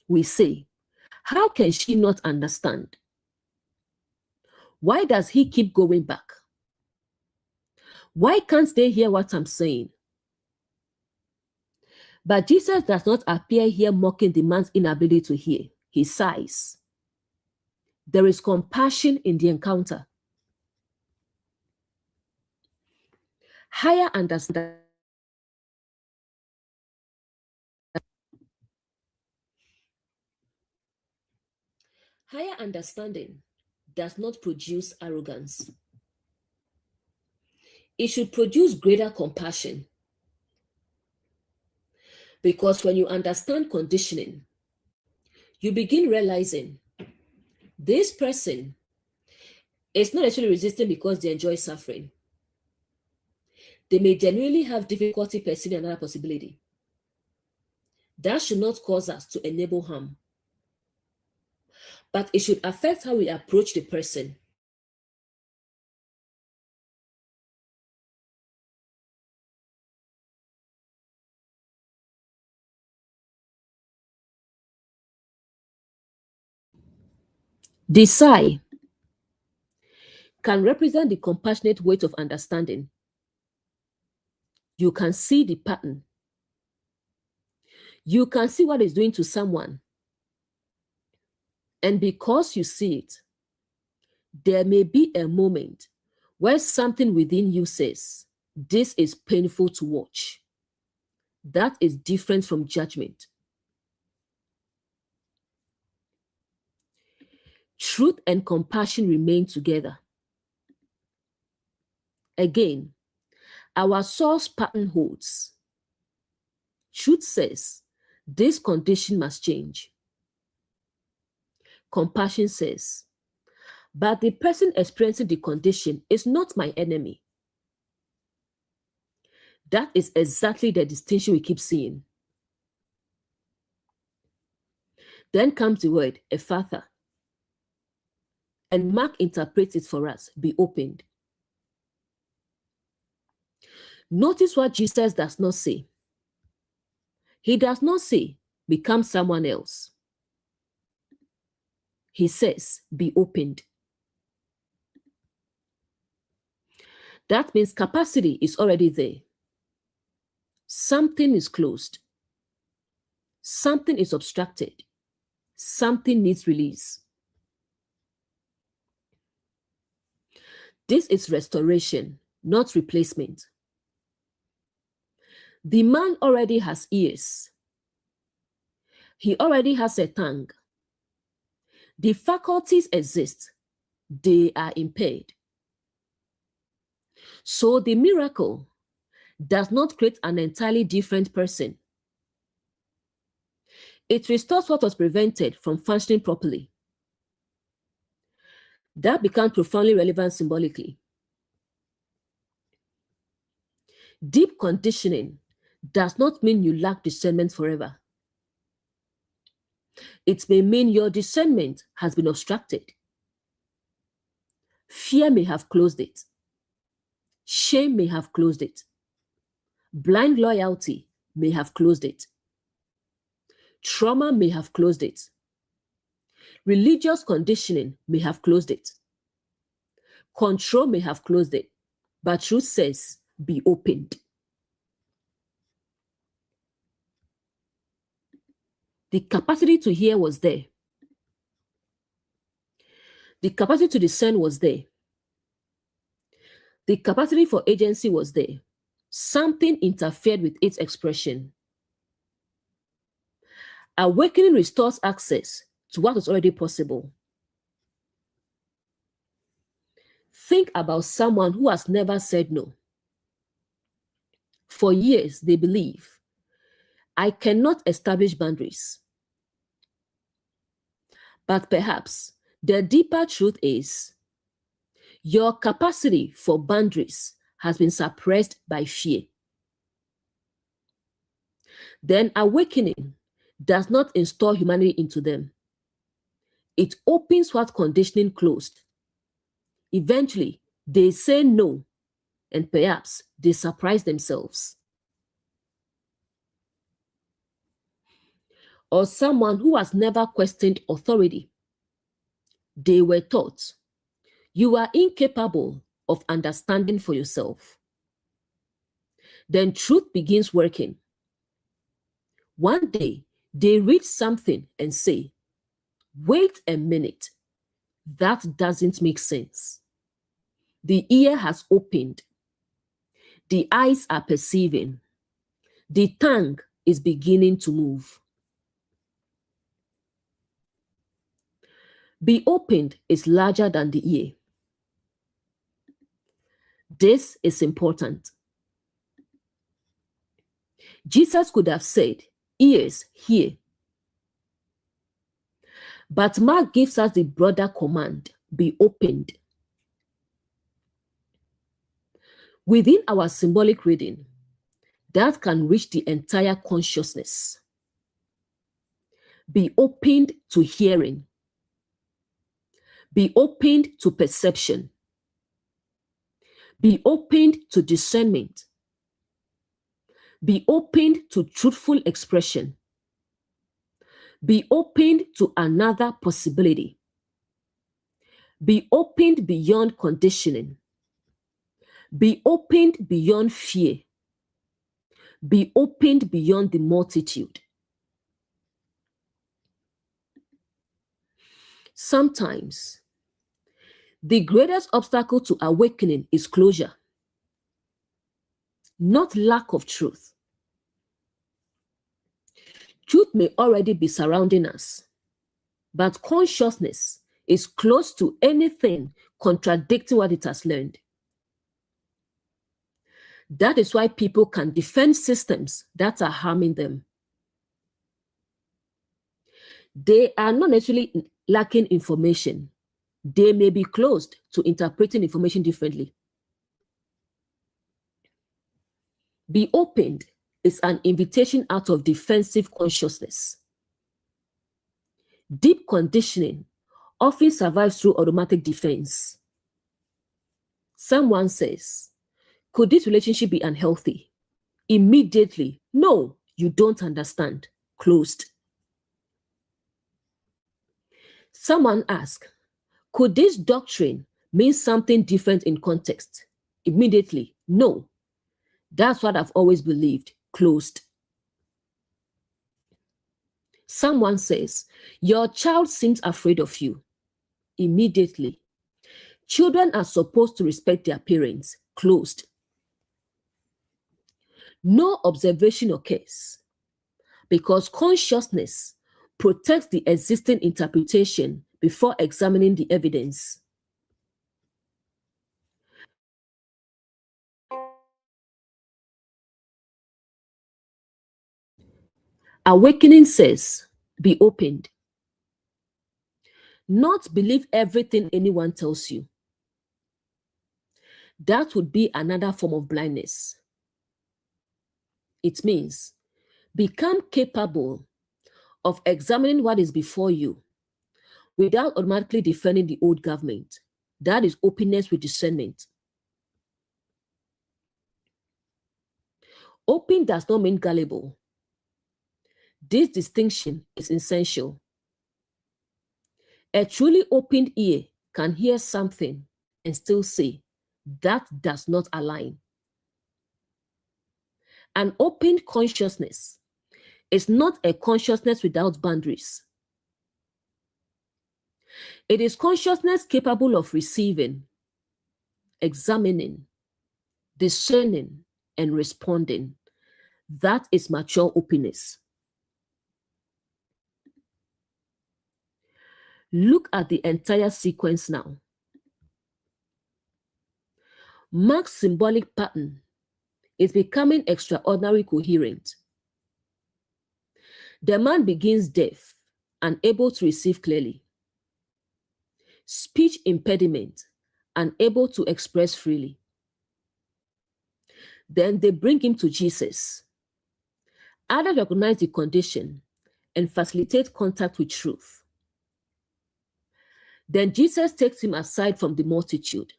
We say, "How can she not understand? Why does he keep going back? Why can't they hear what I'm saying?" But Jesus does not appear here mocking the man's inability to hear. He sighs. There is compassion in the encounter. Higher understanding. Higher understanding does not produce arrogance. It should produce greater compassion. Because when you understand conditioning, you begin realizing this person is not actually resisting because they enjoy suffering. They may genuinely have difficulty perceiving another possibility. That should not cause us to enable harm. But it should affect how we approach the person. The sigh can represent the compassionate weight of understanding. You can see the pattern. You can see what it's doing to someone. And because you see it, there may be a moment where something within you says, "This is painful to watch." That is different from judgment. Truth and compassion remain together. Again, our source pattern holds. Truth says, "This condition must change." Compassion says, "But the person experiencing the condition is not my enemy." That is exactly the distinction we keep seeing. Then comes the word, Ephphatha. And Mark interprets it for us, be opened. Notice what Jesus does not say. He does not say, become someone else. He says, be opened. That means capacity is already there. Something is closed. Something is obstructed. Something needs release. This is restoration, not replacement. The man already has ears. He already has a tongue. The faculties exist. They are impaired. So the miracle does not create an entirely different person. It restores what was prevented from functioning properly. That becomes profoundly relevant symbolically. Deep conditioning does not mean you lack discernment forever. It may mean your discernment has been obstructed. Fear may have closed it. Shame may have closed it. Blind loyalty may have closed it. Trauma may have closed it. Religious conditioning may have closed it. Control may have closed it. But truth says, be opened. The capacity to hear was there. The capacity to discern was there. The capacity for agency was there. Something interfered with its expression. Awakening restores access to what was already possible. Think about someone who has never said no. For years, they believe, I cannot establish boundaries. But perhaps the deeper truth is, your capacity for boundaries has been suppressed by fear. Then awakening does not install humanity into them. It opens what conditioning closed. Eventually, they say no, and perhaps they surprise themselves. Or someone who has never questioned authority. They were taught, you are incapable of understanding for yourself. Then truth begins working. One day, they read something and say, wait a minute, that doesn't make sense. The ear has opened. The eyes are perceiving. The tongue is beginning to move. Be opened is larger than the ear. This is important. Jesus could have said, ears, hear. But Mark gives us the broader command, be opened. Within our symbolic reading, that can reach the entire consciousness. Be opened to hearing. Be opened to perception. Be opened to discernment. Be opened to truthful expression. Be opened to another possibility. Be opened beyond conditioning. Be opened beyond fear. Be opened beyond the multitude. Sometimes, the greatest obstacle to awakening is closure, not lack of truth. Truth may already be surrounding us, but consciousness is close to anything contradicting what it has learned. That is why people can defend systems that are harming them. They are not necessarily lacking information. They may be closed to interpreting information differently. Be opened is an invitation out of defensive consciousness. Deep conditioning often survives through automatic defense. Someone says, could this relationship be unhealthy? Immediately, no, you don't understand. Closed. Someone asks, could this doctrine mean something different in context? Immediately, no. That's what I've always believed. Closed. Someone says, your child seems afraid of you. Immediately, children are supposed to respect their parents. Closed. No observation occurs because consciousness protects the existing interpretation before examining the evidence. Awakening says, be opened. Not believe everything anyone tells you. That would be another form of blindness. It means become capable of examining what is before you without automatically defending the old government. That is openness with discernment. Open does not mean gullible. This distinction is essential. A truly opened ear can hear something and still say, that does not align. An opened consciousness is not a consciousness without boundaries. It is consciousness capable of receiving, examining, discerning, and responding. That is mature openness. Look at the entire sequence now. Mark's symbolic pattern is becoming extraordinarily coherent. The man begins deaf, unable to receive clearly. Speech impediment, unable to express freely. Then they bring him to Jesus. Others recognize the condition and facilitate contact with truth. Then Jesus takes him aside from the multitude.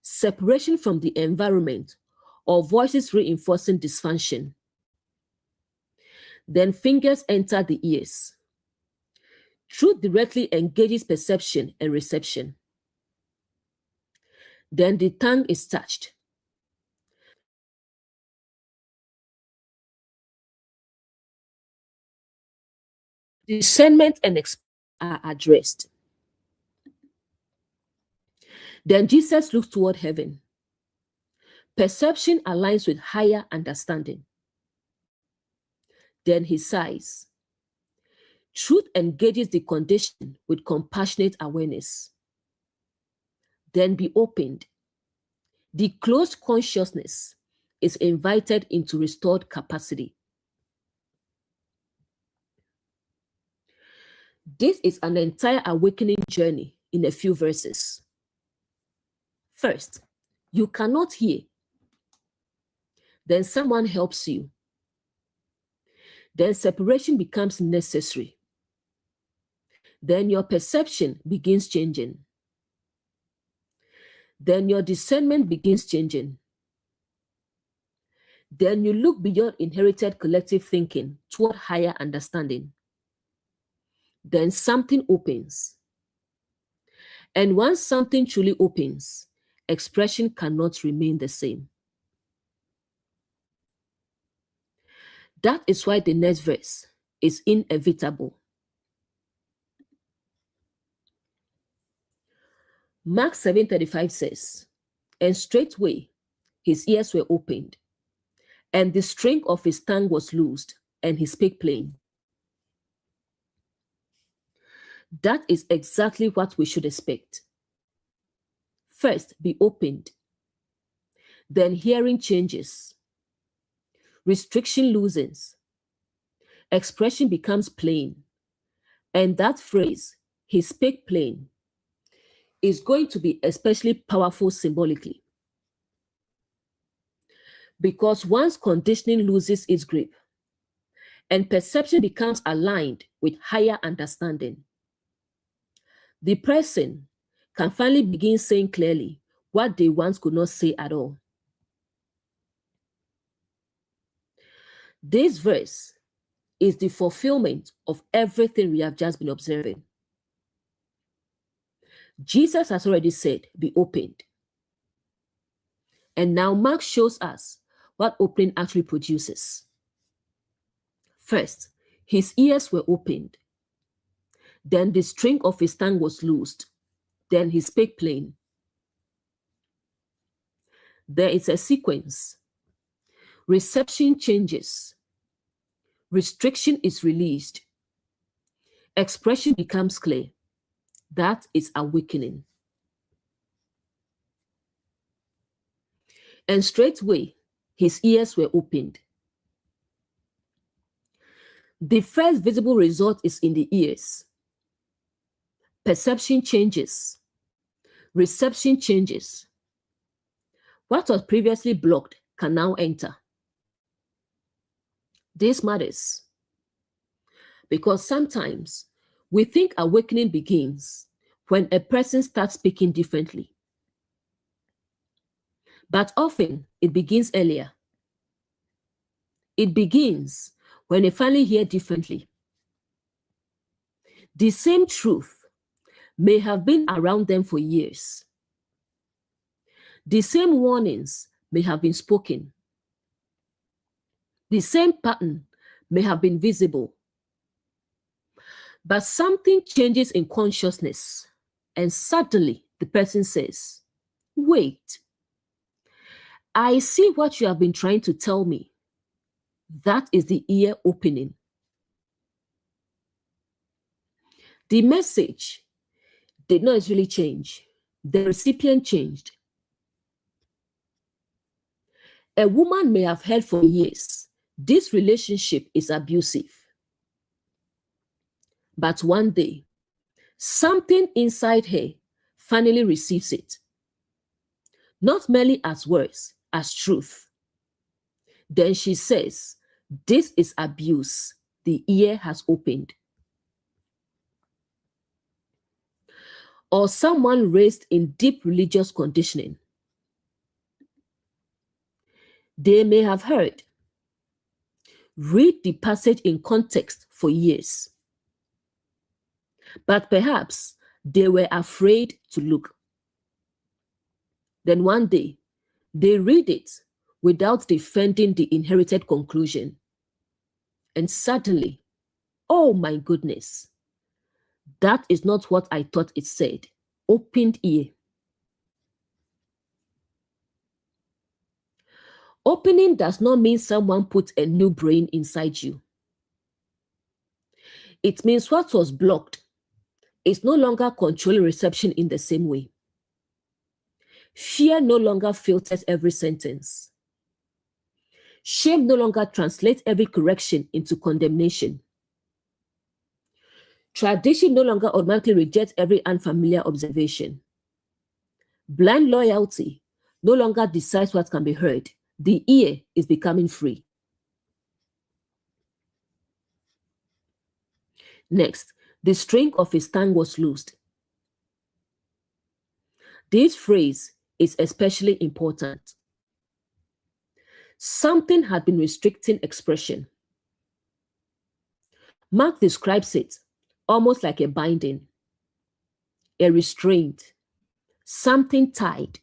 Separation from the environment or voices reinforcing dysfunction. Then fingers enter the ears. Truth directly engages perception and reception. Then the tongue is touched. Discernment and experience are addressed. Then Jesus looks toward heaven. Perception aligns with higher understanding. Then he sighs. Truth engages the condition with compassionate awareness. Then be opened. The closed consciousness is invited into restored capacity. This is an entire awakening journey in a few verses. First, you cannot hear. Then someone helps you. Then separation becomes necessary. Then your perception begins changing. Then your discernment begins changing. Then you look beyond inherited collective thinking toward higher understanding. Then something opens. And once something truly opens, expression cannot remain the same. That is why the next verse is inevitable. Mark 7:35 says, and straightway his ears were opened, and the string of his tongue was loosed, and he spake plain. That is exactly what we should expect. First, be opened. Then hearing changes. Restriction loosens. Expression becomes plain. And that phrase, he spake plain, is going to be especially powerful symbolically. Because once conditioning loses its grip and perception becomes aligned with higher understanding, the person can finally begin saying clearly what they once could not say at all. This verse is the fulfillment of everything we have just been observing. Jesus has already said, be opened. And now Mark shows us what opening actually produces. First, his ears were opened. Then the string of his tongue was loosed. Then he spake plain. There is a sequence. Reception changes. Restriction is released. Expression becomes clear. That is awakening. And straightway, his ears were opened. The first visible result is in the ears. Perception changes. Reception changes. What was previously blocked can now enter. This matters because sometimes we think awakening begins when a person starts speaking differently. But often it begins earlier. It begins when they finally hear differently. The same truth may have been around them for years. The same warnings may have been spoken. The same pattern may have been visible. But something changes in consciousness, and suddenly the person says, wait, I see what you have been trying to tell me. That is the ear opening. The message did not really change. The recipient changed. A woman may have heard for years, this relationship is abusive. But one day, something inside her finally receives it. Not merely as words, as truth. Then she says, this is abuse. The ear has opened. Or someone raised in deep religious conditioning. They may have heard, read the passage in context for years. But perhaps they were afraid to look. Then one day, they read it without defending the inherited conclusion. And suddenly, oh my goodness, that is not what I thought it said. Opened ear. Opening does not mean someone put a new brain inside you. It means what was blocked is no longer controlling reception in the same way. Fear no longer filters every sentence. Shame no longer translates every correction into condemnation. Tradition no longer automatically rejects every unfamiliar observation. Blind loyalty no longer decides what can be heard. The ear is becoming free. Next, the string of his tongue was loosed. This phrase is especially important. Something had been restricting expression. Mark describes it almost like a binding, a restraint, something tied,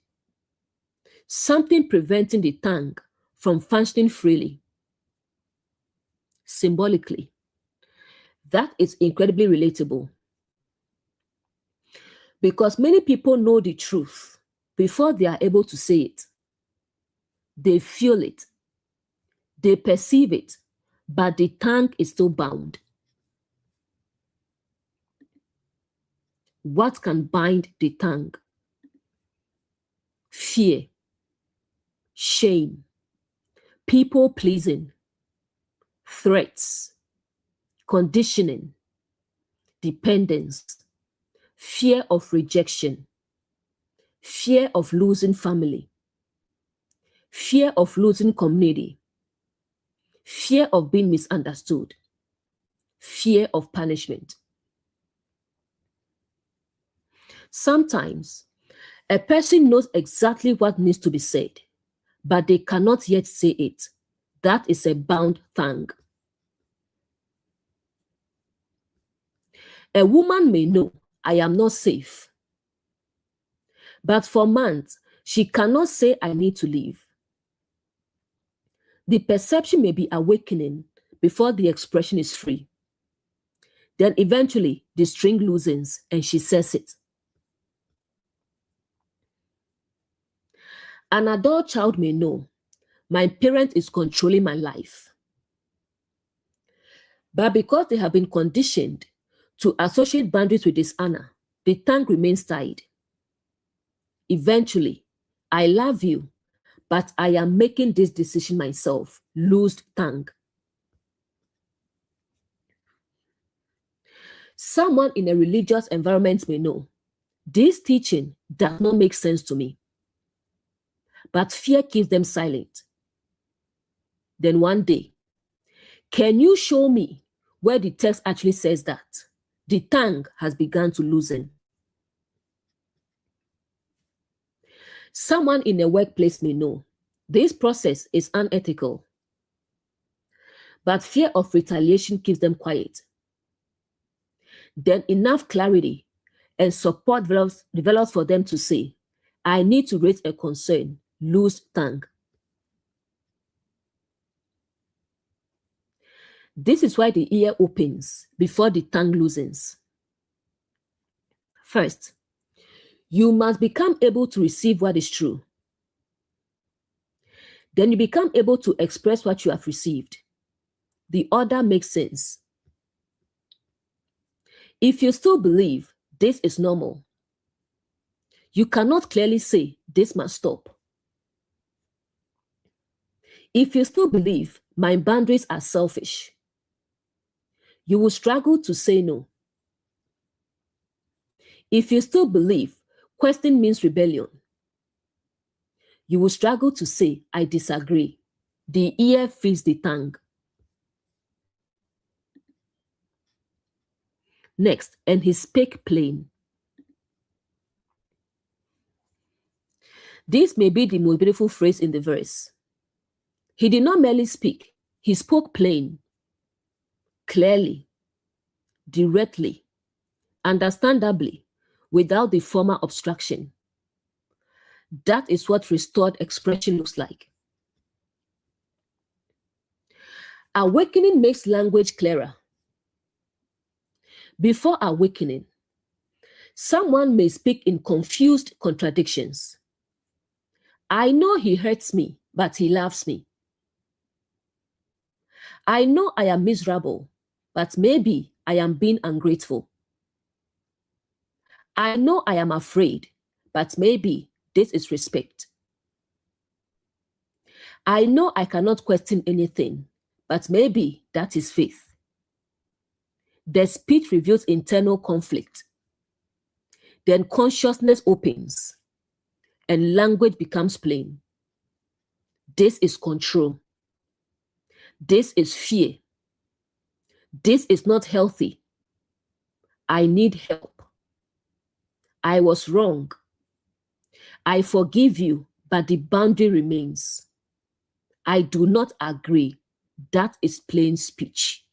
something preventing the tongue from functioning freely. Symbolically, that is incredibly relatable because many people know the truth before they are able to say it. They feel it, they perceive it, but the tongue is still bound. What can bind the tongue? Fear, shame, people pleasing, threats, conditioning, dependence, fear of rejection, fear of losing family, fear of losing community, fear of being misunderstood, fear of punishment. Sometimes a person knows exactly what needs to be said, but they cannot yet say it. That is a bound tongue. A woman may know, I am not safe. But for months, she cannot say, I need to leave. The perception may be awakening before the expression is free. Then eventually, the string loosens and she says it. An adult child may know, my parent is controlling my life. But because they have been conditioned to associate boundaries with dishonor, the tongue remains tied. Eventually, I love you, but I am making this decision myself. Loosed tongue. Someone in a religious environment may know, this teaching does not make sense to me, but fear keeps them silent. Then one day, can you show me where the text actually says that? The tongue has begun to loosen. Someone in a workplace may know, this process is unethical, but fear of retaliation keeps them quiet. Then enough clarity and support develops for them to say, I need to raise a concern. Loose tongue. This is why the ear opens before the tongue loosens. First, you must become able to receive what is true. Then you become able to express what you have received. The order makes sense. If you still believe this is normal, you cannot clearly say this must stop. If you still believe my boundaries are selfish, you will struggle to say no. If you still believe question means rebellion, you will struggle to say, I disagree. The ear feeds the tongue. Next, and he spake plain. This may be the most beautiful phrase in the verse. He did not merely speak, he spoke plain, clearly, directly, understandably, without the former obstruction. That is what restored expression looks like. Awakening makes language clearer. Before awakening, someone may speak in confused contradictions. I know he hurts me, but he loves me. I know I am miserable, but maybe I am being ungrateful. I know I am afraid, but maybe this is respect. I know I cannot question anything, but maybe that is faith. The speech reveals internal conflict. Then consciousness opens and language becomes plain. This is control. This is fear. This is not healthy. I need help. I was wrong. I forgive you, but the boundary remains. I do not agree. That is plain speech.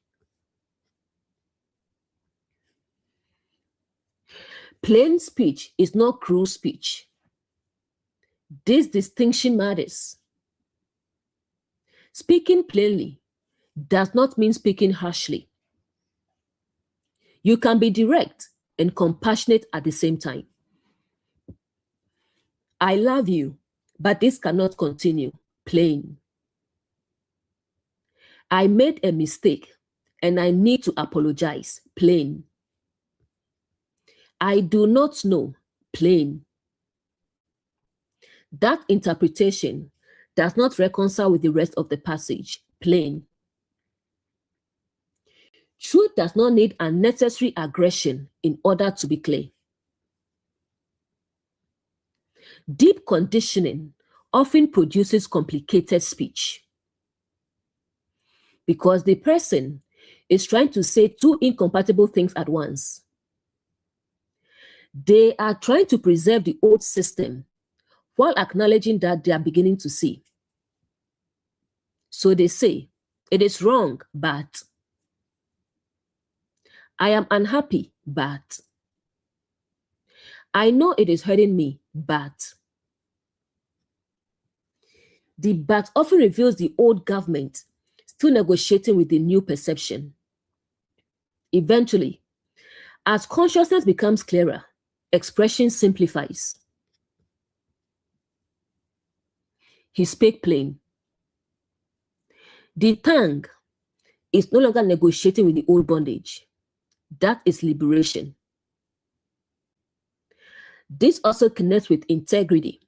Plain speech is not cruel speech. This distinction matters. Speaking plainly does not mean speaking harshly. You can be direct and compassionate at the same time. I love you, but this cannot continue. Plain. I made a mistake and I need to apologize. Plain. I do not know. Plain. That interpretation does not reconcile with the rest of the passage. Plain. Truth does not need unnecessary aggression in order to be clear. Deep conditioning often produces complicated speech because the person is trying to say two incompatible things at once. They are trying to preserve the old system while acknowledging that they are beginning to see. So they say, it is wrong, but I am unhappy, but I know it is hurting me, but the but often reveals the old government still negotiating with the new perception. Eventually, as consciousness becomes clearer, expression simplifies. He spake plain. The tongue is no longer negotiating with the old bondage. That is liberation. This also connects with integrity.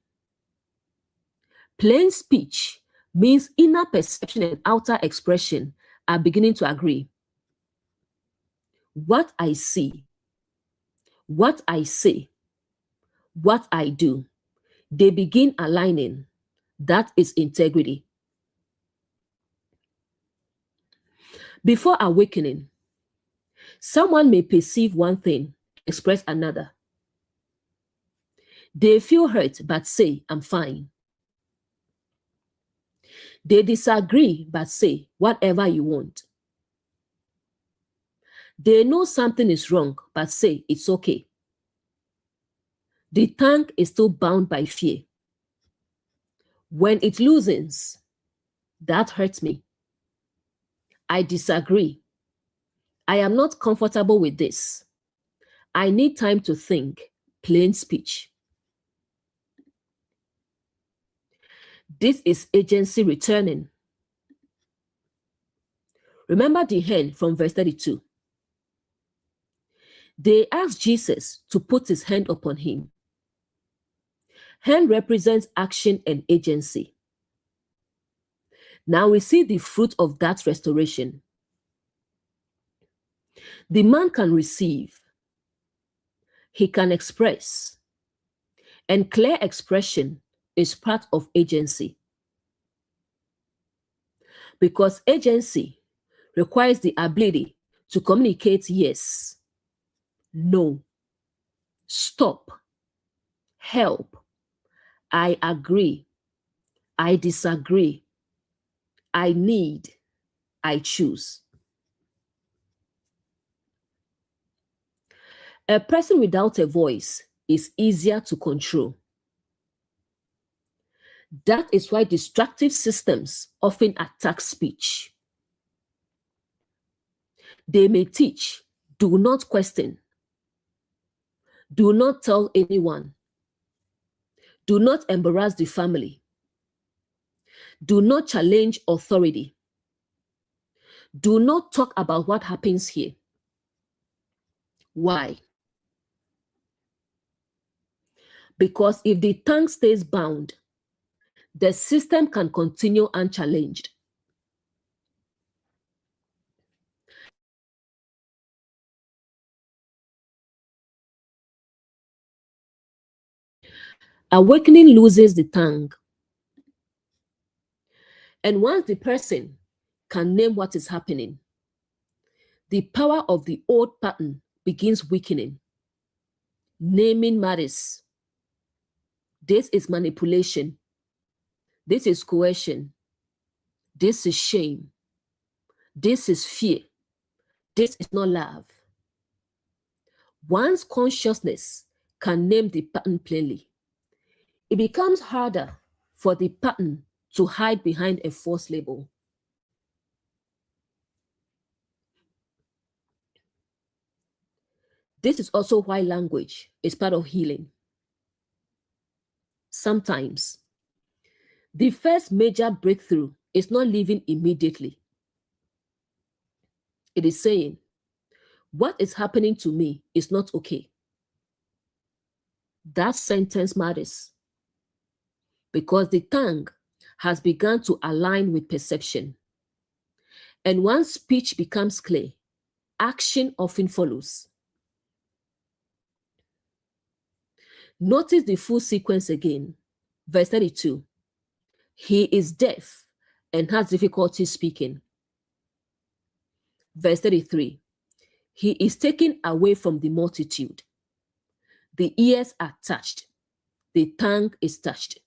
Plain speech means inner perception and outer expression are beginning to agree. What I see, what I say, what I do, they begin aligning. That is integrity. Before awakening, someone may perceive one thing, express another. They feel hurt but say, I'm fine. They disagree but say, whatever you want. They know something is wrong but say, it's okay. The tongue is still bound by fear. When it loosens, that hurts me. I disagree. I am not comfortable with this. I need time to think. Plain speech. This is agency returning. Remember the hen from verse 32. They asked Jesus to put his hand upon him. Hand represents action and agency. Now we see the fruit of that restoration. The man can receive, he can express, and clear expression is part of agency. Because agency requires the ability to communicate yes, no, stop, help, I agree, I disagree, I need, I choose. A person without a voice is easier to control. That is why destructive systems often attack speech. They may teach, do not question, do not tell anyone, do not embarrass the family, do not challenge authority, do not talk about what happens here. Why? Because if the tongue stays bound, the system can continue unchallenged. Awakening loses the tongue. And once the person can name what is happening, the power of the old pattern begins weakening. Naming matters. This is manipulation. This is coercion. This is shame. This is fear. This is not love. Once consciousness can name the pattern plainly, it becomes harder for the pattern to hide behind a false label. This is also why language is part of healing. Sometimes, the first major breakthrough is not living immediately. It is saying, what is happening to me is not okay. That sentence matters because the tongue has begun to align with perception. And once speech becomes clear, action often follows. Notice the full sequence again. Verse 32. He is deaf and has difficulty speaking. Verse 33. He is taken away from the multitude. The ears are touched. The tongue is touched.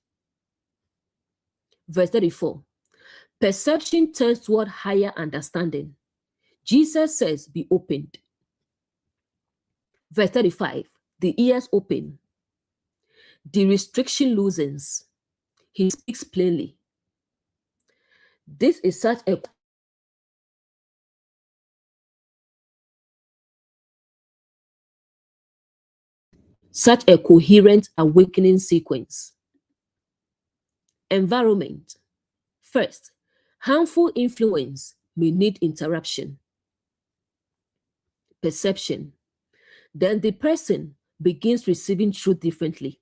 Verse 34. Perception turns toward higher understanding. Jesus says, be opened. Verse 35. The ears open. The restriction loosens. He speaks plainly. This is such a coherent awakening sequence. Environment. First, harmful influence may need interruption. Perception. Then the person begins receiving truth differently.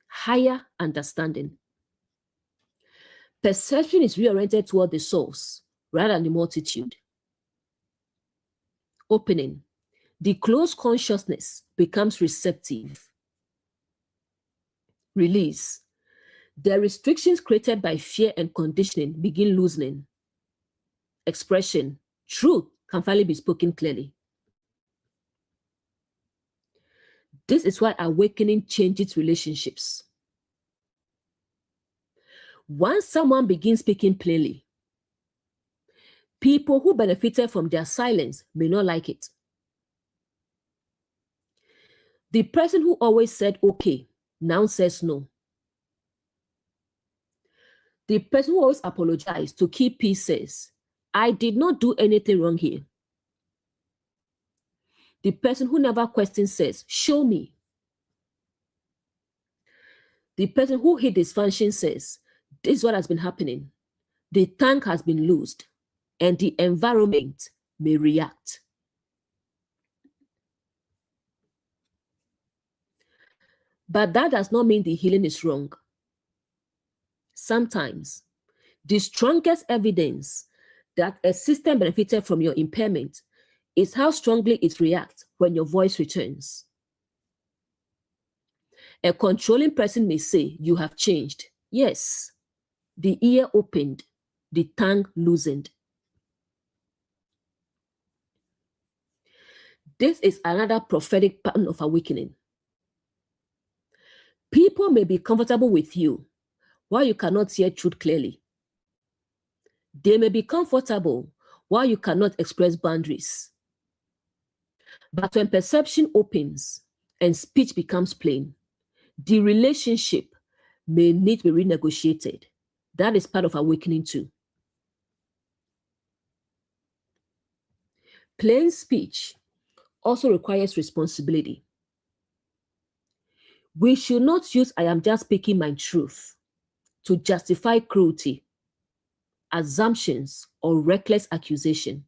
Higher understanding. Perception is reoriented toward the source rather than the multitude. Opening. The closed consciousness becomes receptive. Release. The restrictions created by fear and conditioning begin loosening. Expression. Truth can finally be spoken clearly. This is why awakening changes relationships. Once someone begins speaking plainly, people who benefited from their silence may not like it. The person who always said okay now says no. The person who always apologized to keep peace says, I did not do anything wrong here. The person who never questions says, show me. The person who hid dysfunction says, this is what has been happening. The tank has been loosed and the environment may react. But that does not mean the healing is wrong. Sometimes the strongest evidence that a system benefited from your impairment is how strongly it reacts when your voice returns. A controlling person may say, you have changed. Yes, the ear opened, the tongue loosened. This is another prophetic pattern of awakening. People may be comfortable with you while you cannot hear truth clearly. They may be comfortable while you cannot express boundaries. But when perception opens and speech becomes plain, the relationship may need to be renegotiated. That is part of awakening too. Plain speech also requires responsibility. We should not use I am just speaking my truth to justify cruelty, assumptions, or reckless accusation.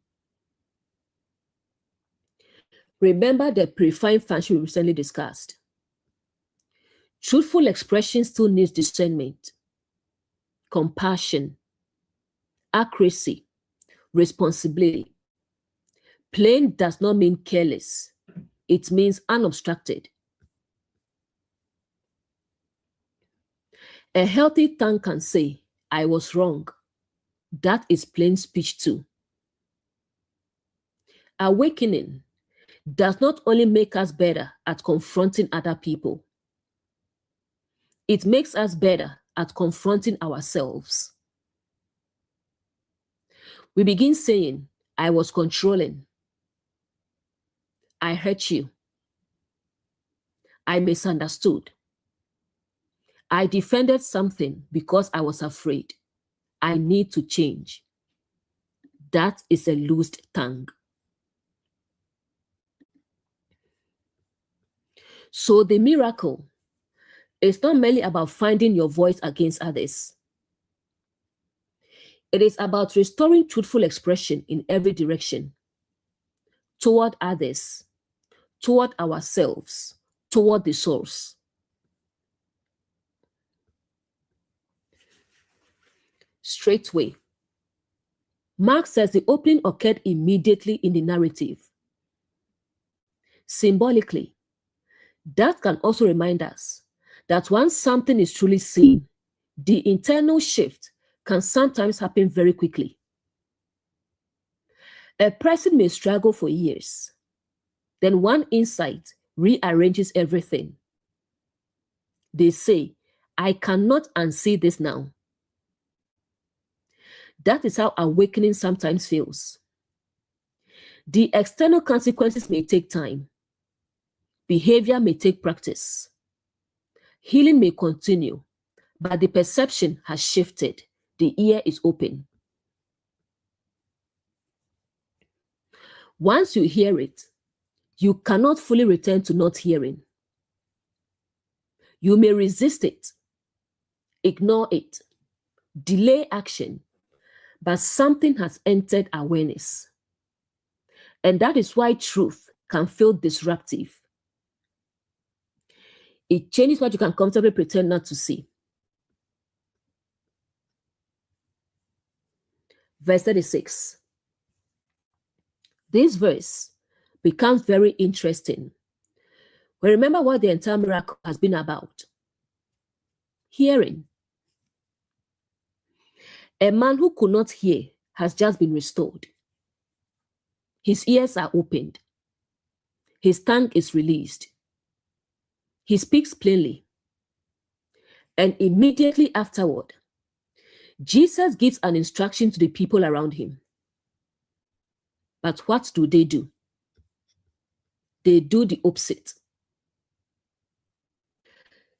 Remember the predefined function we recently discussed. Truthful expression still needs discernment, compassion, accuracy, responsibility. Plain does not mean careless. It means unobstructed. A healthy tongue can say, I was wrong. That is plain speech too. Awakening does not only make us better at confronting other people, it makes us better at confronting ourselves. We begin saying, I was controlling. I hurt you. I misunderstood. I defended something because I was afraid. I need to change. That is a loosed tongue. So the miracle is not merely about finding your voice against others. It is about restoring truthful expression in every direction, toward others, toward ourselves, toward the source. Straightway. Mark says the opening occurred immediately in the narrative. Symbolically, that can also remind us that once something is truly seen, the internal shift can sometimes happen very quickly. A person may struggle for years. Then one insight rearranges everything. They say, I cannot unsee this now. That is how awakening sometimes feels. The external consequences may take time. Behavior may take practice. Healing may continue, but the perception has shifted. The ear is open. Once you hear it, you cannot fully return to not hearing. You may resist it, ignore it, delay action, but something has entered awareness. And that is why truth can feel disruptive. It changes what you can comfortably pretend not to see. Verse 36. This verse becomes very interesting. We remember what the entire miracle has been about. Hearing. A man who could not hear has just been restored. His ears are opened. His tongue is released. He speaks plainly. And immediately afterward, Jesus gives an instruction to the people around him. But what do? They do the opposite.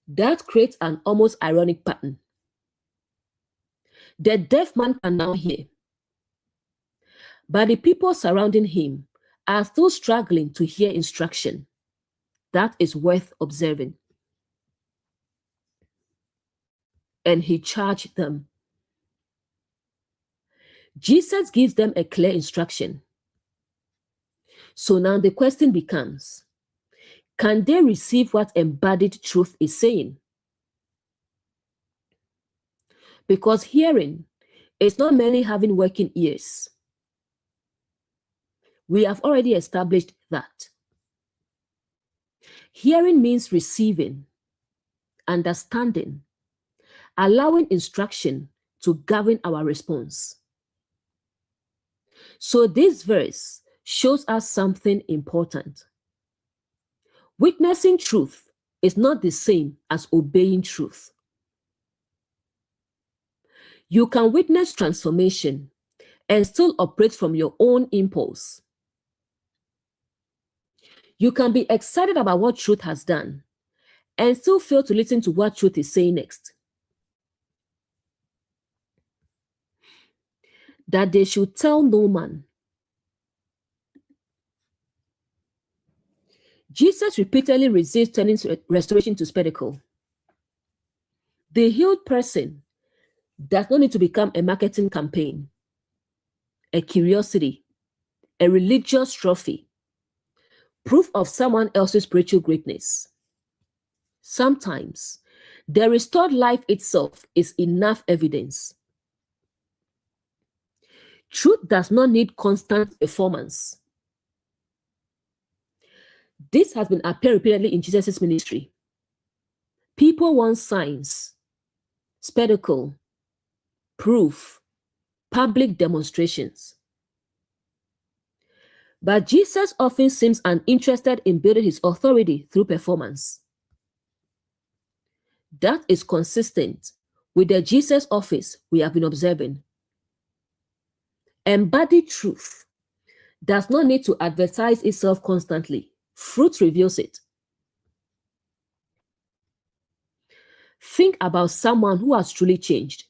That creates an almost ironic pattern. The deaf man can now hear, but the people surrounding him are still struggling to hear instruction. That is worth observing. And he charged them. Jesus gives them a clear instruction. So now the question becomes, can they receive what embodied truth is saying? Because hearing is not merely having working ears. We have already established that. Hearing means receiving, understanding, allowing instruction to govern our response. So this verse shows us something important. Witnessing truth is not the same as obeying truth. You can witness transformation and still operate from your own impulse. You can be excited about what truth has done and still fail to listen to what truth is saying next. That they should tell no man. Jesus repeatedly resists turning restoration to spectacle. The healed person does not need to become a marketing campaign, a curiosity, a religious trophy, proof of someone else's spiritual greatness. Sometimes, the restored life itself is enough evidence. Truth does not need constant performance. This has been apparent repeatedly in Jesus' ministry. People want signs, spectacle, proof, public demonstrations. But Jesus often seems uninterested in building his authority through performance. That is consistent with the Jesus office we have been observing. Embodied truth does not need to advertise itself constantly. Fruit reveals it. Think about someone who has truly changed.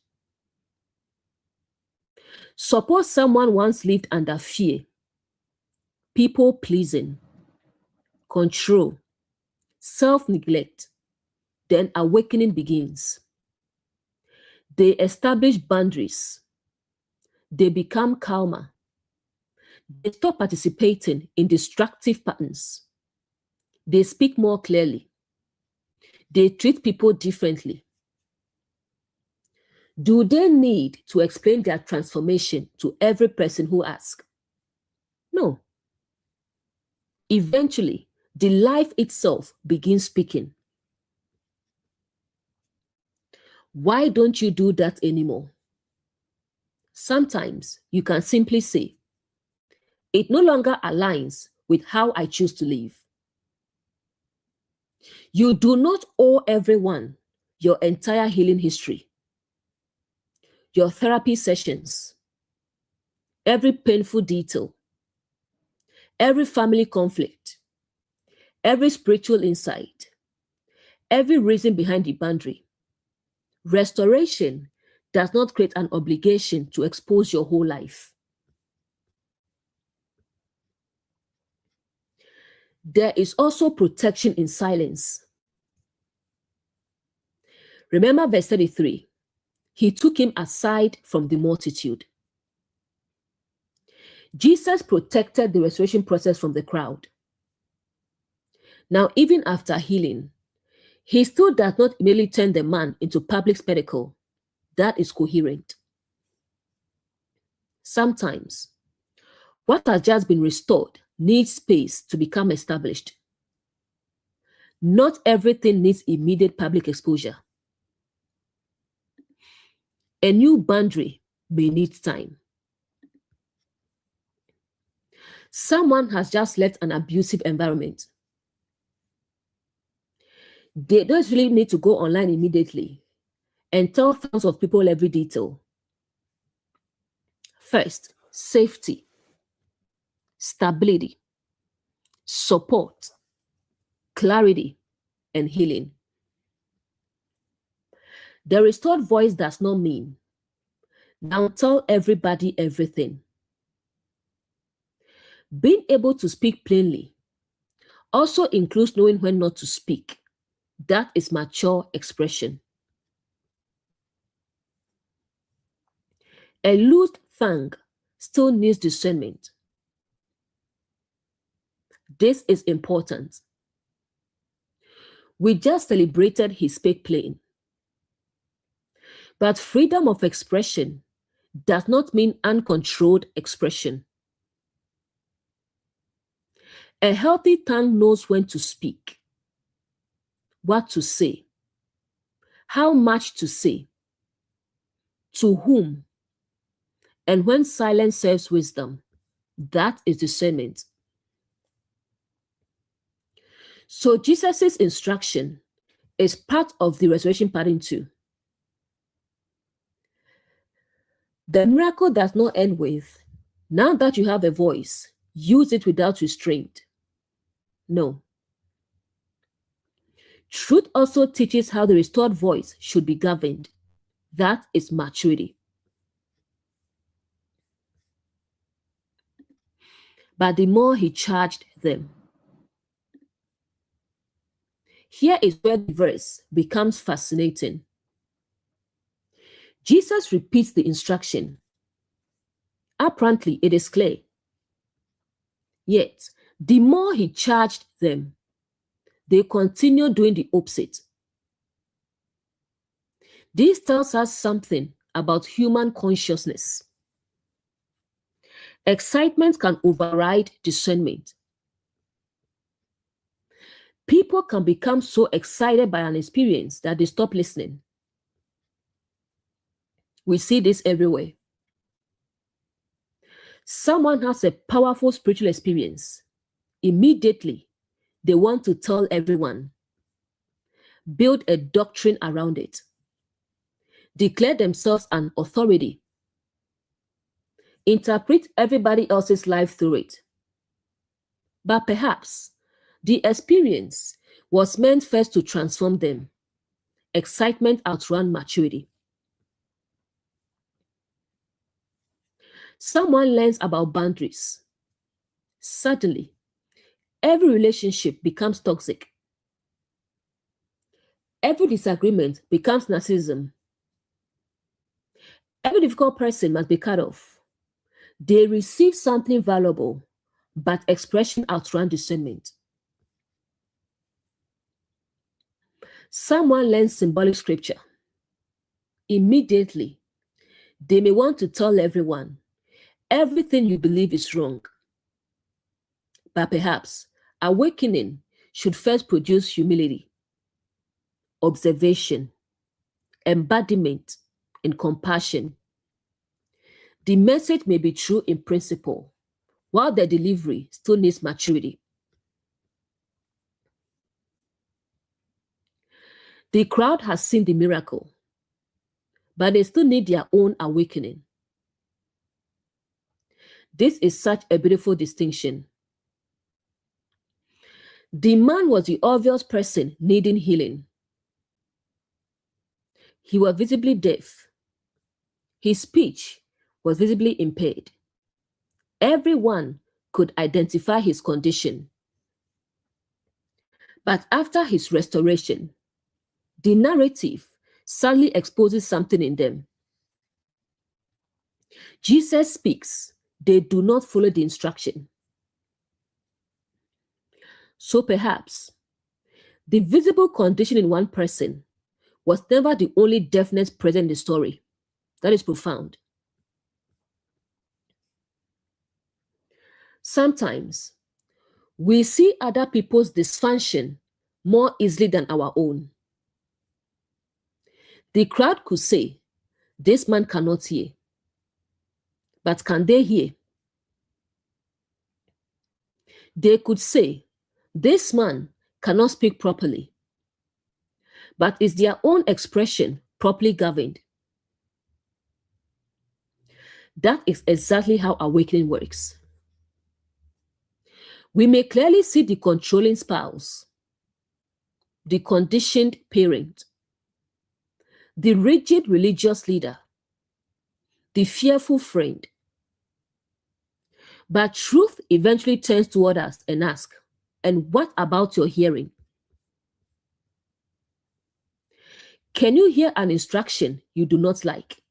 Suppose someone once lived under fear, people-pleasing, control, self-neglect. Then awakening begins. They establish boundaries. They become calmer. They stop participating in destructive patterns. They speak more clearly. They treat people differently. Do they need to explain their transformation to every person who asks? No. Eventually, the life itself begins speaking. Why don't you do that anymore? Sometimes you can simply say, it no longer aligns with how I choose to live. You do not owe everyone your entire healing history, your therapy sessions, every painful detail, every family conflict, every spiritual insight, every reason behind the boundary. Restoration does not create an obligation to expose your whole life. There is also protection in silence. Remember verse 33. He took him aside from the multitude. Jesus protected the restoration process from the crowd. Now, even after healing, he still does not immediately turn the man into public spectacle. That is coherent. Sometimes, what has just been restored needs space to become established. Not everything needs immediate public exposure. A new boundary may need time. Someone has just left an abusive environment. They don't really need to go online immediately and tell thousands of people every detail. First, safety, stability, support, clarity, and healing. The restored voice does not mean, now tell everybody everything. Being able to speak plainly also includes knowing when not to speak. That is mature expression. A loose tongue still needs discernment. This is important. We just celebrated he spoke plain. But freedom of expression does not mean uncontrolled expression. A healthy tongue knows when to speak, what to say, how much to say, to whom, and when silence serves wisdom. That is discernment. So Jesus' instruction is part of the restoration pattern too. The miracle does not end with, now that you have a voice, use it without restraint. No. Truth also teaches how the restored voice should be governed. That is maturity. But the more he charged them. Here is where the verse becomes fascinating. Jesus repeats the instruction. Apparently, it is clear. Yet, the more he charged them, they continue doing the opposite. This tells us something about human consciousness. Excitement can override discernment. People can become so excited by an experience that they stop listening. We see this everywhere. Someone has a powerful spiritual experience. Immediately, they want to tell everyone, build a doctrine around it, declare themselves an authority, interpret everybody else's life through it. But perhaps the experience was meant first to transform them. Excitement outran maturity. Someone learns about boundaries. Suddenly, every relationship becomes toxic. Every disagreement becomes narcissism. Every difficult person must be cut off. They receive something valuable, but expression outran discernment. Someone learns symbolic scripture. Immediately, they may want to tell everyone, everything you believe is wrong. But perhaps awakening should first produce humility, observation, embodiment, and compassion. The message may be true in principle, while the delivery still needs maturity. The crowd has seen the miracle, but they still need their own awakening. This is such a beautiful distinction. The man was the obvious person needing healing. He was visibly deaf. His speech was visibly impaired. Everyone could identify his condition. But after his restoration, the narrative suddenly exposes something in them. Jesus speaks, they do not follow the instruction. So perhaps the visible condition in one person was never the only deafness present in the story. That is profound. Sometimes we see other people's dysfunction more easily than our own. The crowd could say, "This man cannot hear." But can they hear? They could say, "This man cannot speak properly." But is their own expression properly governed? That is exactly how awakening works. We may clearly see the controlling spouse, the conditioned parent, the rigid religious leader, the fearful friend. But truth eventually turns toward us and asks, "And what about your hearing? Can you hear an instruction you do not like?"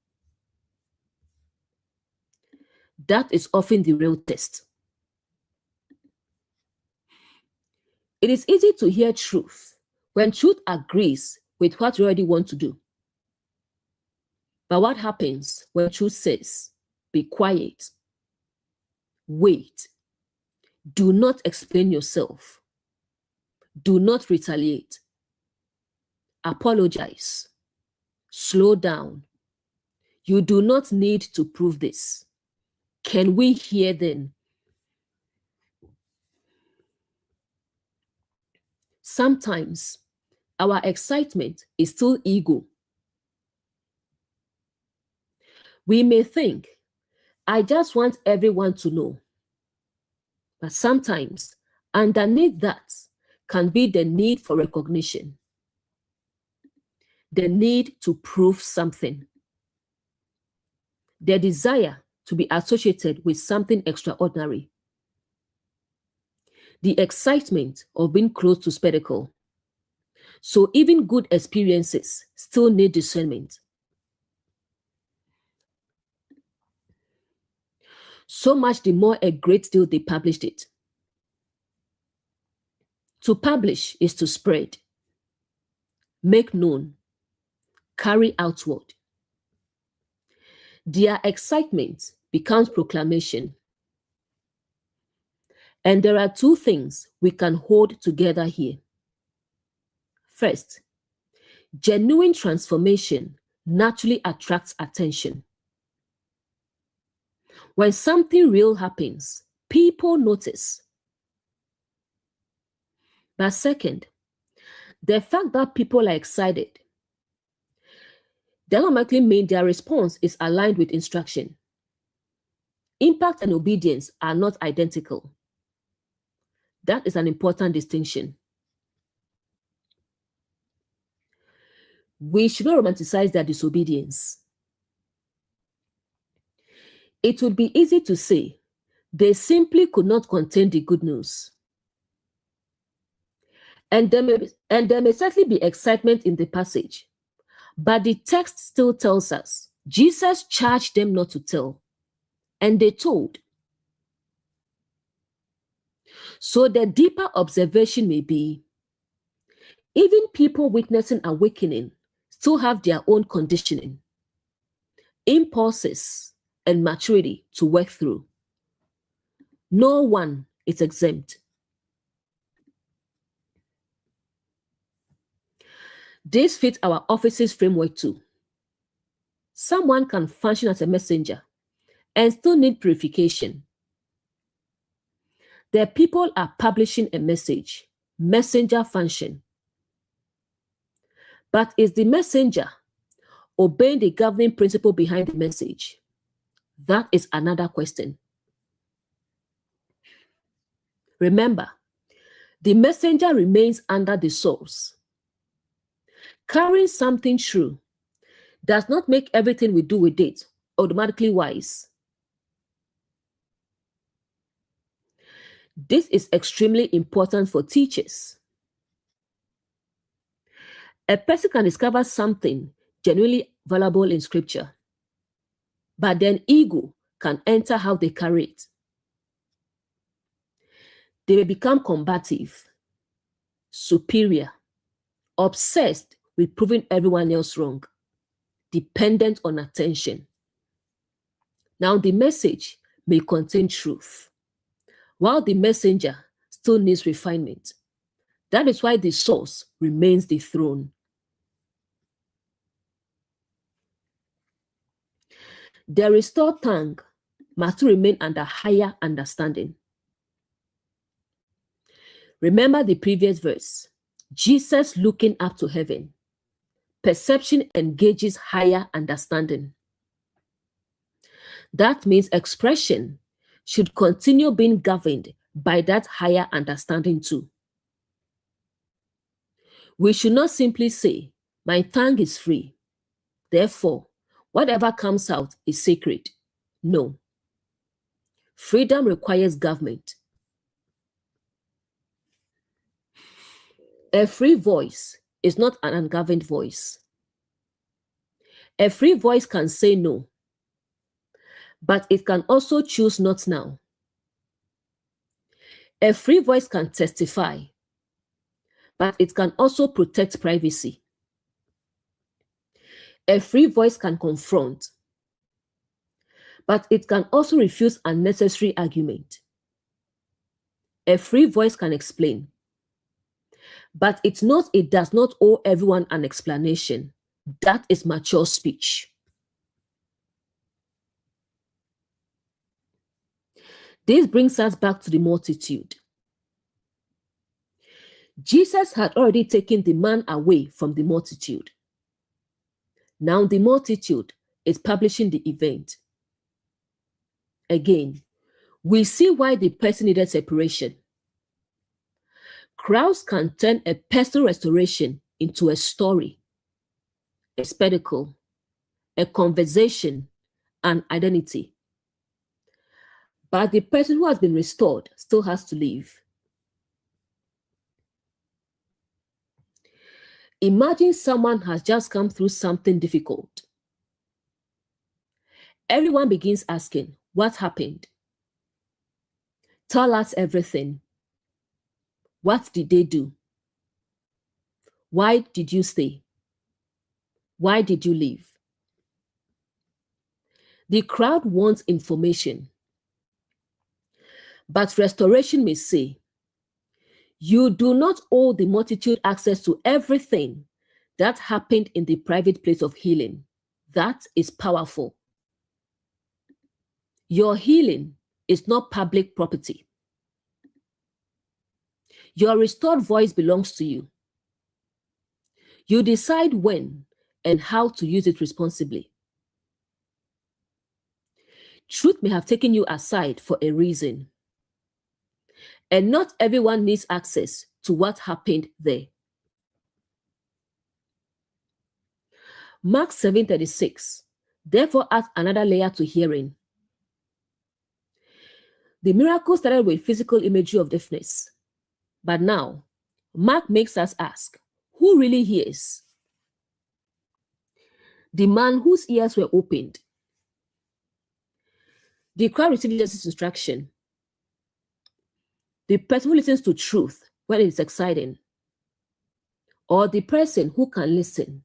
That is often the real test. It is easy to hear truth when truth agrees with what you already want to do. But what happens when truth says, "Be quiet, wait, do not explain yourself, do not retaliate, apologize, slow down, you do not need to prove this"? Can we hear then? Sometimes our excitement is still ego. We may think, "I just want everyone to know." But sometimes underneath that can be the need for recognition, the need to prove something, the desire to be associated with something extraordinary, the excitement of being close to spectacle. So even good experiences still need discernment. So much the more a great deal they published it. To publish is to spread, make known, carry outward. Their excitement becomes proclamation. And there are two things we can hold together here. First, genuine transformation naturally attracts attention. When something real happens, people notice. But second, the fact that people are excited doesn't automatically mean their response is aligned with instruction. Impact and obedience are not identical. That is an important distinction. We should not romanticize their disobedience. It would be easy to say they simply could not contain the good news. And there may certainly be excitement in the passage, but the text still tells us Jesus charged them not to tell, and they told. So the deeper observation may be, even people witnessing awakening still have their own conditioning, impulses, and maturity to work through. No one is exempt. This fits our office's framework too. Someone can function as a messenger and still need purification. The people are publishing a message, messenger function. But is the messenger obeying the governing principle behind the message? That is another question. Remember, the messenger remains under the source. Carrying something true does not make everything we do with it automatically wise. This is extremely important for teachers. A person can discover something genuinely valuable in scripture, but then ego can enter how they carry it. They may become combative, superior, obsessed with proving everyone else wrong, dependent on attention. Now, the message may contain truth, while the messenger still needs refinement. That is why the source remains the throne. The restored tongue must remain under higher understanding. Remember the previous verse. Jesus looking up to heaven. Perception engages higher understanding. That means expression should continue being governed by that higher understanding too. We should not simply say, my tongue is free, therefore, whatever comes out is sacred. No. Freedom requires government. A free voice is not an ungoverned voice. A free voice can say no, but it can also choose not now. A free voice can testify, but it can also protect privacy. A free voice can confront, but it can also refuse unnecessary argument. A free voice can explain, but it does not owe everyone an explanation. That is mature speech. This brings us back to the multitude. Jesus had already taken the man away from the multitude. Now the multitude is publishing the event. Again, we see why the person needed separation. Crowds can turn a personal restoration into a story, a spectacle, a conversation, an identity. But the person who has been restored still has to leave. Imagine someone has just come through something difficult. Everyone begins asking, what happened? Tell us everything. What did they do? Why did you stay? Why did you leave? The crowd wants information. But restoration may say, you do not owe the multitude access to everything that happened in the private place of healing. That is powerful. Your healing is not public property. Your restored voice belongs to you. You decide when and how to use it responsibly. Truth may have taken you aside for a reason. And not everyone needs access to what happened there. Mark 7:36 therefore adds another layer to hearing. The miracle started with physical imagery of deafness. But now, Mark makes us ask, who really hears? The man whose ears were opened. The crowd received Jesus' instruction. The person who listens to truth when it is exciting. Or the person who can listen,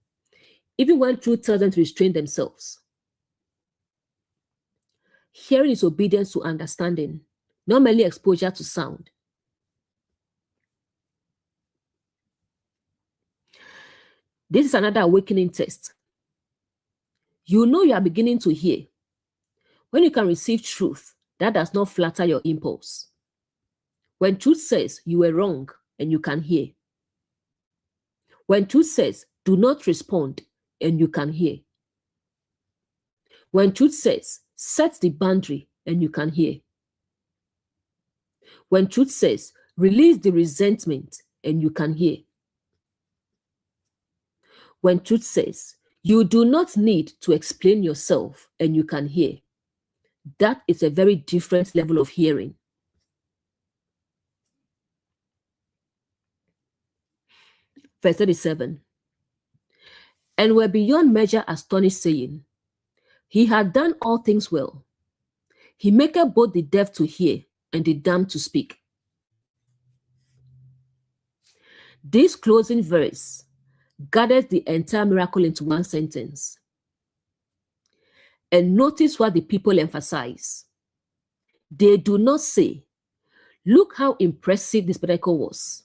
even when truth tells them to restrain themselves. Hearing is obedience to understanding, not merely exposure to sound. This is another awakening test. You know you are beginning to hear when you can receive truth that does not flatter your impulse. When truth says you were wrong and you can hear. When truth says do not respond, and you can hear. When truth says, set the boundary, and you can hear. When truth says, release the resentment, and you can hear. When truth says, you do not need to explain yourself, and you can hear. That is a very different level of hearing. Verse 37. And were beyond measure astonished, saying, he had done all things well. He maketh both the deaf to hear and the dumb to speak. This closing verse gathers the entire miracle into one sentence. And notice what the people emphasize. They do not say, look how impressive this miracle was.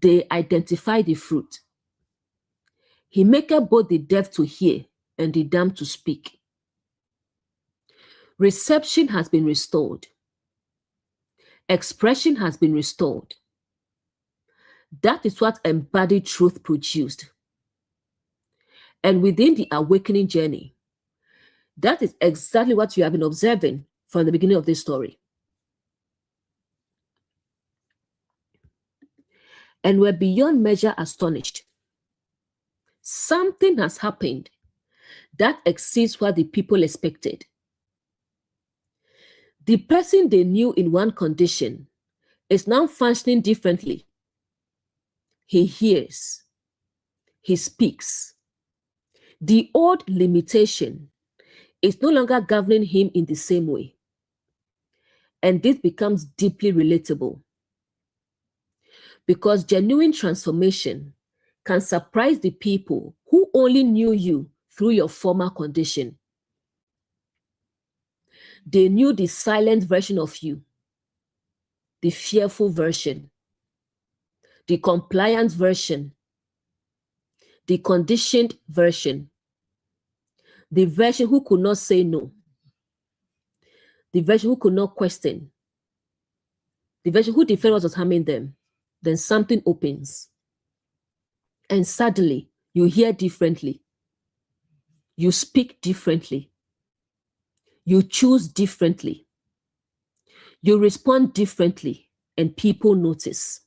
They identify the fruit. He maketh both the deaf to hear and the dumb to speak. Reception has been restored. Expression has been restored. That is what embodied truth produced. And within the awakening journey, that is exactly what you have been observing from the beginning of this story. And were beyond measure astonished. Something has happened that exceeds what the people expected. The person they knew in one condition is now functioning differently. He hears. He speaks. The old limitation is no longer governing him in the same way. And this becomes deeply relatable. Because genuine transformation can surprise the people who only knew you through your former condition. They knew the silent version of you, the fearful version, the compliant version, the conditioned version, the version who could not say no, the version who could not question, the version who defended what was harming them. Then something opens. And suddenly, you hear differently. You speak differently. You choose differently. You respond differently, and people notice.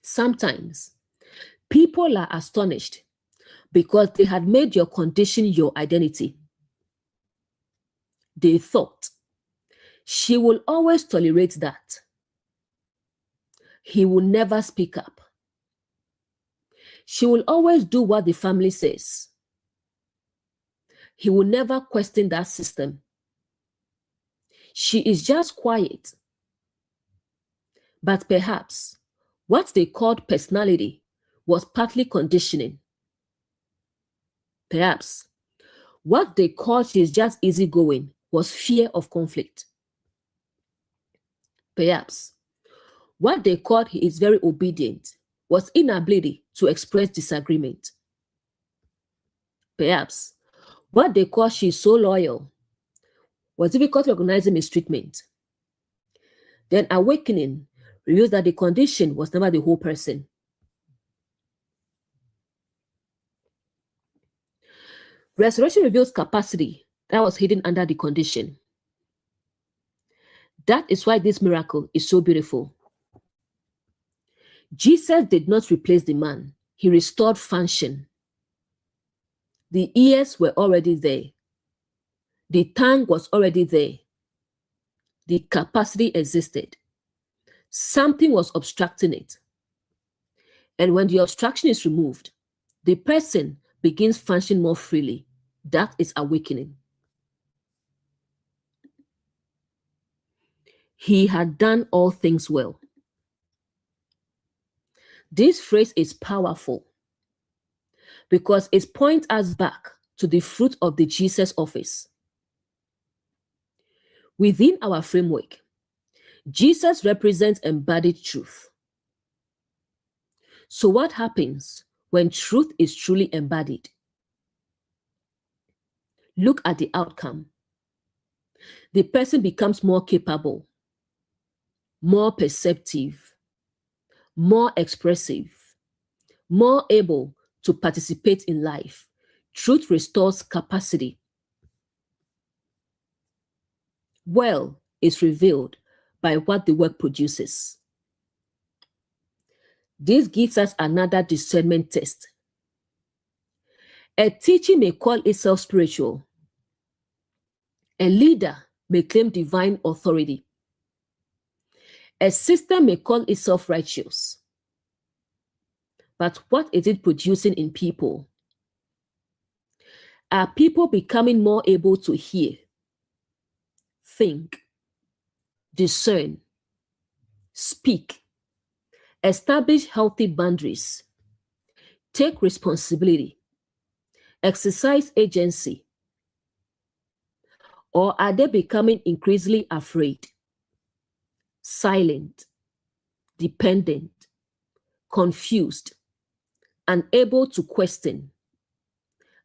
Sometimes, people are astonished because they had made your condition your identity. They thought, she will always tolerate that. He will never speak up. She will always do what the family says. He will never question that system. She is just quiet. But perhaps what they called personality was partly conditioning. Perhaps what they called she is just easygoing was fear of conflict. Perhaps what they called he is very obedient was inability to express disagreement. Perhaps what they called she is so loyal was difficult recognizing mistreatment. Then awakening reveals that the condition was never the whole person. Restoration reveals capacity that was hidden under the condition. That is why this miracle is so beautiful. Jesus did not replace the man. He restored function. The ears were already there. The tongue was already there. The capacity existed. Something was obstructing it. And when the obstruction is removed, the person begins functioning more freely. That is awakening. He had done all things well. This phrase is powerful because it points us back to the fruit of the Jesus office. Within our framework, Jesus represents embodied truth. So what happens when truth is truly embodied? Look at the outcome. The person becomes more capable, more perceptive, more expressive, more able to participate in life. Truth restores capacity. Well is revealed by what the work produces. This gives us another discernment test. A teaching may call itself spiritual. A leader may claim divine authority. A system may call itself righteous. But what is it producing in people? Are people becoming more able to hear, think, discern, speak, establish healthy boundaries, take responsibility, exercise agency? Or are they becoming increasingly afraid, silent, dependent, confused, unable to question,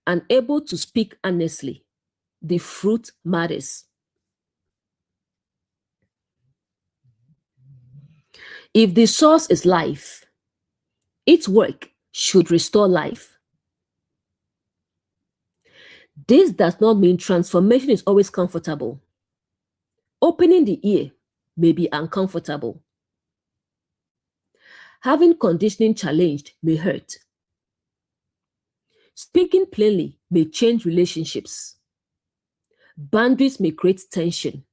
unable to speak honestly? The fruit matters. If the source is life, its work should restore life. This does not mean transformation is always comfortable. Opening the ear may be uncomfortable. Having conditioning challenged may hurt. Speaking plainly may change relationships. Boundaries may create tension.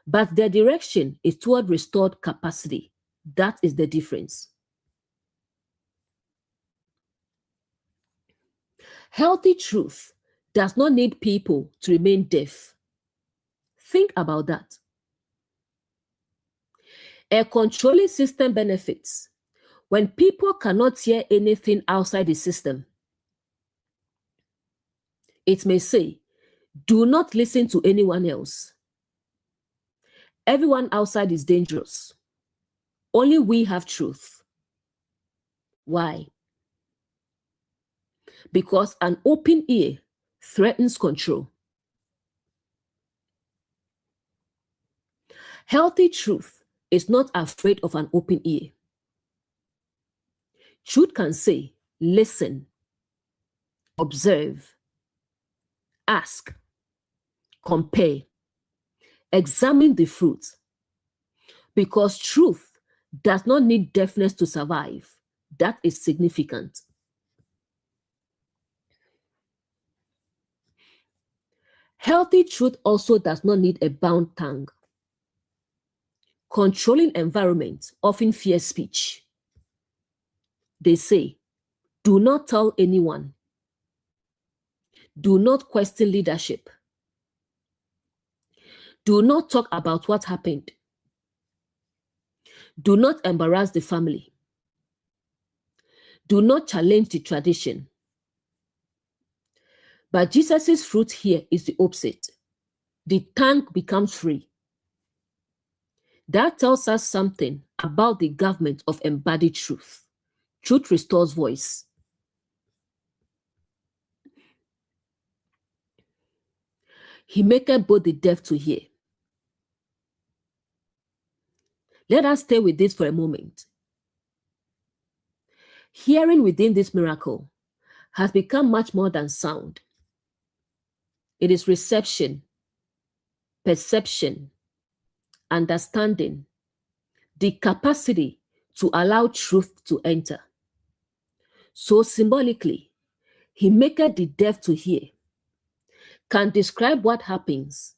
But their direction is toward restored capacity. That is the difference. Healthy truth does not need people to remain deaf. Think about that. A controlling system benefits when people cannot hear anything outside the system. It may say, do not listen to anyone else. Everyone outside is dangerous. Only we have truth. Why? Because an open ear threatens control. Healthy truth is not afraid of an open ear. Truth can say, listen, observe, ask, compare, examine the fruit. Because truth does not need deafness to survive. That is significant. Healthy truth also does not need a bound tongue. Controlling environments often fear speech. They say, do not tell anyone. Do not question leadership. Do not talk about what happened. Do not embarrass the family. Do not challenge the tradition. But Jesus' fruit here is the opposite. The tongue becomes free. That tells us something about the government of embodied truth. Truth restores voice. He maketh both the deaf to hear. Let us stay with this for a moment. Hearing within this miracle has become much more than sound. It is reception, perception, understanding, the capacity to allow truth to enter. So symbolically, he maketh the deaf to hear can describe what happens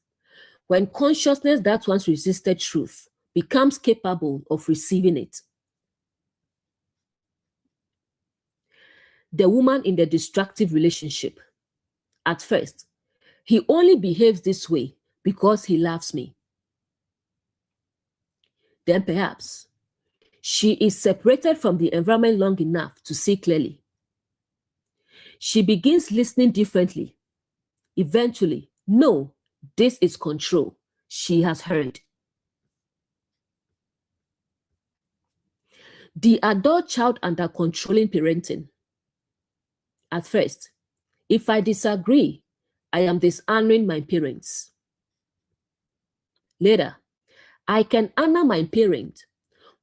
when consciousness that once resisted truth becomes capable of receiving it. The woman in the destructive relationship. At first, he only behaves this way because he loves me. Then perhaps she is separated from the environment long enough to see clearly. She begins listening differently. Eventually, no, this is control. She has heard. The adult child under controlling parenting. At first, if I disagree, I am dishonoring my parents. Later, I can honor my parent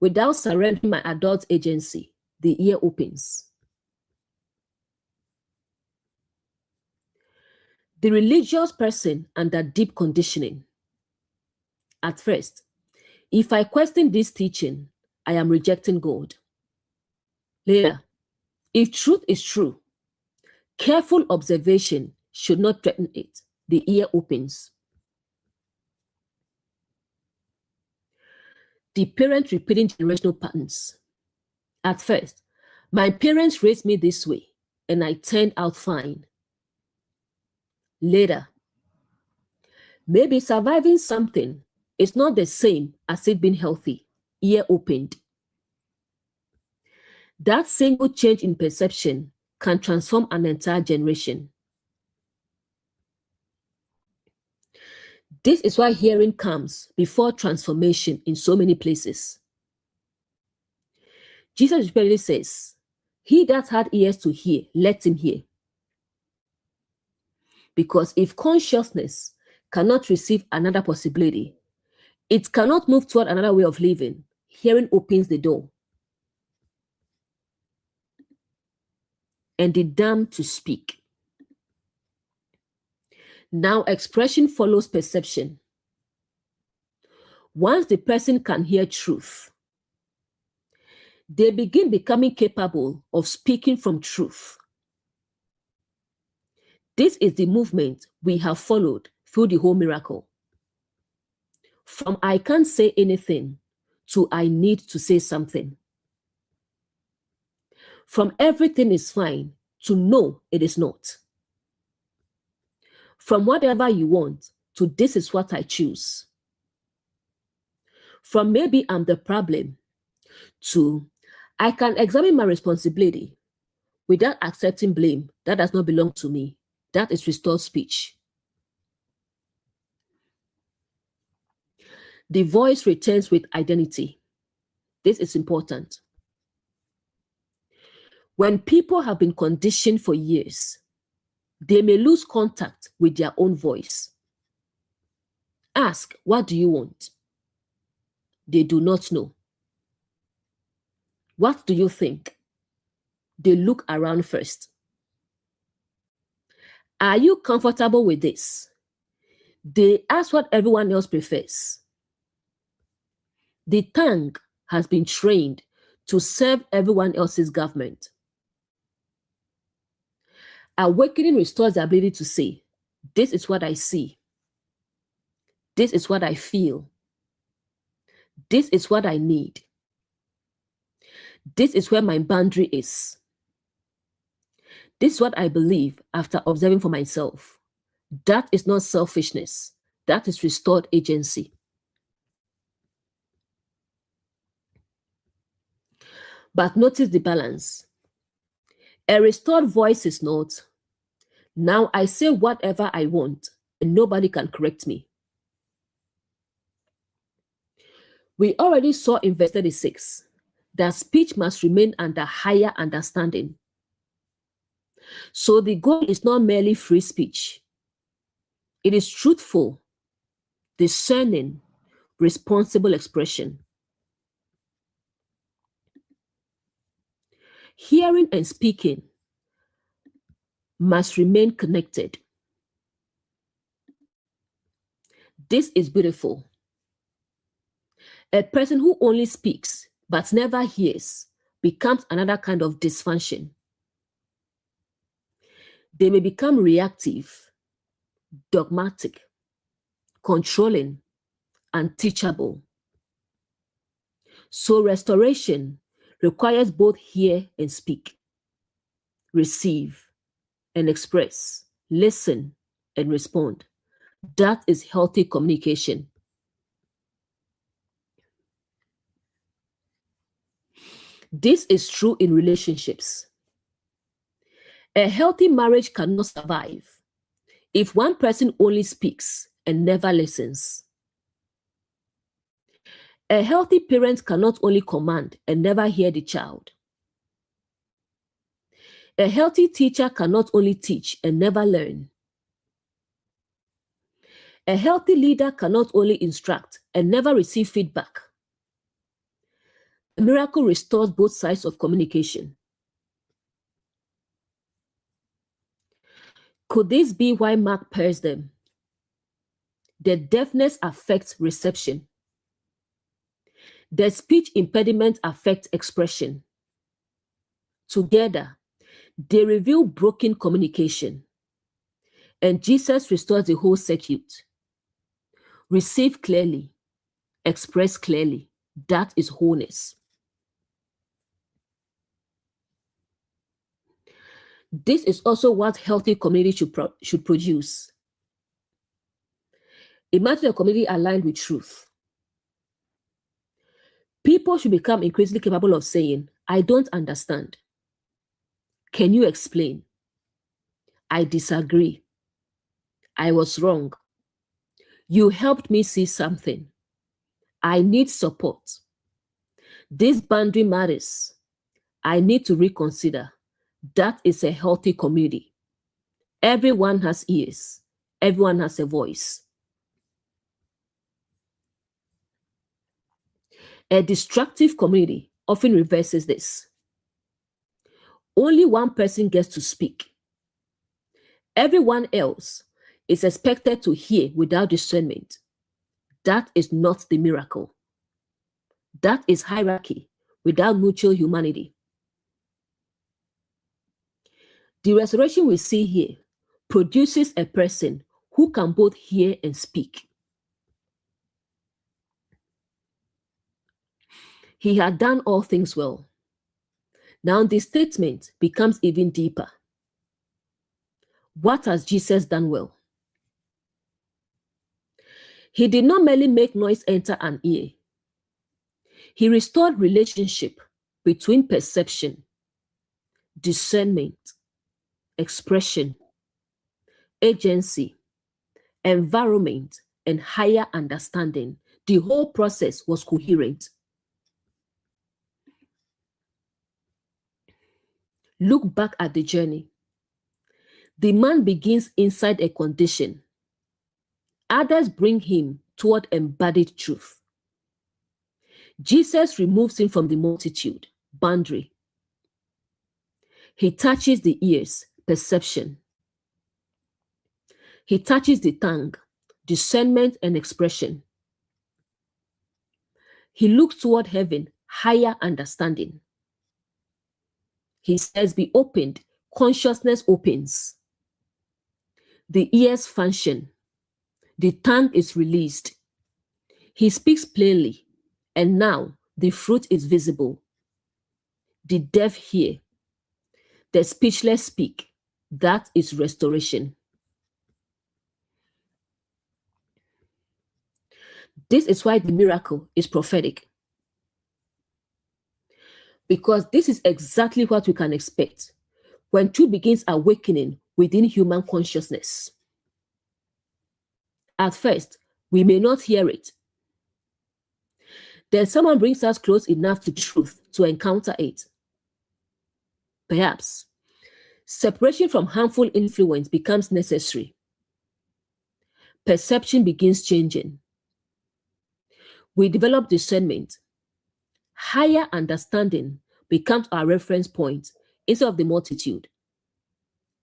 Without surrendering my adult agency, the ear opens. The religious person under deep conditioning. At first, if I question this teaching, I am rejecting God. Later, if truth is true, careful observation should not threaten it. The ear opens. The parent repeating generational patterns. At first, my parents raised me this way, and I turned out fine. Later, maybe surviving something is not the same as it being healthy. Ear opened. That single change in perception can transform an entire generation. This is why hearing comes before transformation in so many places. Jesus repeatedly says, "He that had ears to hear, let him hear." Because if consciousness cannot receive another possibility, it cannot move toward another way of living. Hearing opens the door. And the dumb to speak. Now expression follows perception. Once the person can hear truth, they begin becoming capable of speaking from truth. This is the movement we have followed through the whole miracle. From I can't say anything to I need to say something. From everything is fine to no, it is not. From whatever you want to this is what I choose. From maybe I'm the problem to I can examine my responsibility without accepting blame that does not belong to me. That is restored speech. The voice returns with identity. This is important. When people have been conditioned for years, they may lose contact with their own voice. Ask, what do you want? They do not know. What do you think? They look around first. Are you comfortable with this? They ask what everyone else prefers. The tongue has been trained to serve everyone else's government. Awakening restores the ability to say, this is what I see. This is what I feel. This is what I need. This is where my boundary is. This is what I believe after observing for myself. That is not selfishness. That is restored agency. But notice the balance. A restored voice is not, now I say whatever I want and nobody can correct me. We already saw in verse 36 that speech must remain under higher understanding. So the goal is not merely free speech. It is truthful, discerning, responsible expression. Hearing and speaking must remain connected. This is beautiful. A person who only speaks but never hears becomes another kind of dysfunction. They may become reactive, dogmatic, controlling, unteachable. So restoration requires both hear and speak, receive and express, listen and respond. That is healthy communication. This is true in relationships. A healthy marriage cannot survive if one person only speaks and never listens. A healthy parent cannot only command and never hear the child. A healthy teacher cannot only teach and never learn. A healthy leader cannot only instruct and never receive feedback. A miracle restores both sides of communication. Could this be why Mark pairs them? The deafness affects reception. The speech impediment affects expression. Together, they reveal broken communication. And Jesus restores the whole circuit. Receive clearly, express clearly. That is wholeness. This is also what healthy community should produce. Imagine a community aligned with truth. People should become increasingly capable of saying, I don't understand. Can you explain? I disagree. I was wrong. You helped me see something. I need support. This boundary matters. I need to reconsider. That is a healthy community. Everyone has ears. Everyone has a voice. A destructive community often reverses this. Only one person gets to speak. Everyone else is expected to hear without discernment. That is not the miracle. That is hierarchy without mutual humanity. The restoration we see here produces a person who can both hear and speak. He had done all things well. Now the statement becomes even deeper. What has Jesus done well? He did not merely make noise enter an ear. He restored relationship between perception, discernment, expression, agency, environment, and higher understanding. The whole process was coherent. Look back at the journey. The man begins inside a condition. Others bring him toward embodied truth. Jesus removes him from the multitude, boundary. He touches the ears, perception. He touches the tongue, discernment and expression. He looks toward heaven, higher understanding. He says, be opened, consciousness opens. The ears function. The tongue is released. He speaks plainly, and now the fruit is visible. The deaf hear. The speechless speak. That is restoration. This is why the miracle is prophetic. Because this is exactly what we can expect when truth begins awakening within human consciousness. At first, we may not hear it. Then someone brings us close enough to truth to encounter it. Perhaps separation from harmful influence becomes necessary. Perception begins changing. We develop discernment. Higher understanding becomes our reference point instead of the multitude.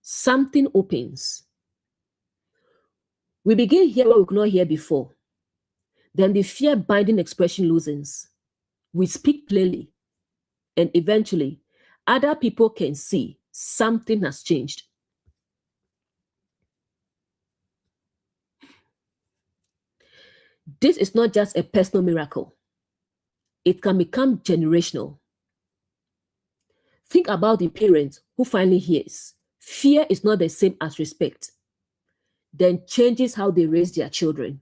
Something opens. We begin hearing what we could not hear before. Then the fear-binding expression loosens. We speak plainly. And eventually, other people can see something has changed. This is not just a personal miracle. It can become generational. Think about the parent who finally hears. Fear is not the same as respect. Then changes how they raise their children.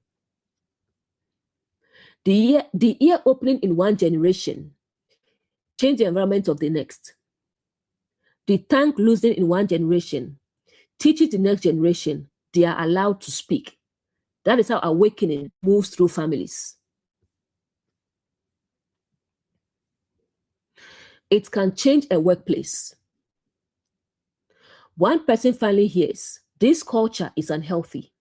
The ear opening in one generation change the environment of the next. The tongue loosening in one generation teaches the next generation they are allowed to speak. That is how awakening moves through families. It can change a workplace. One person finally hears, this culture is unhealthy,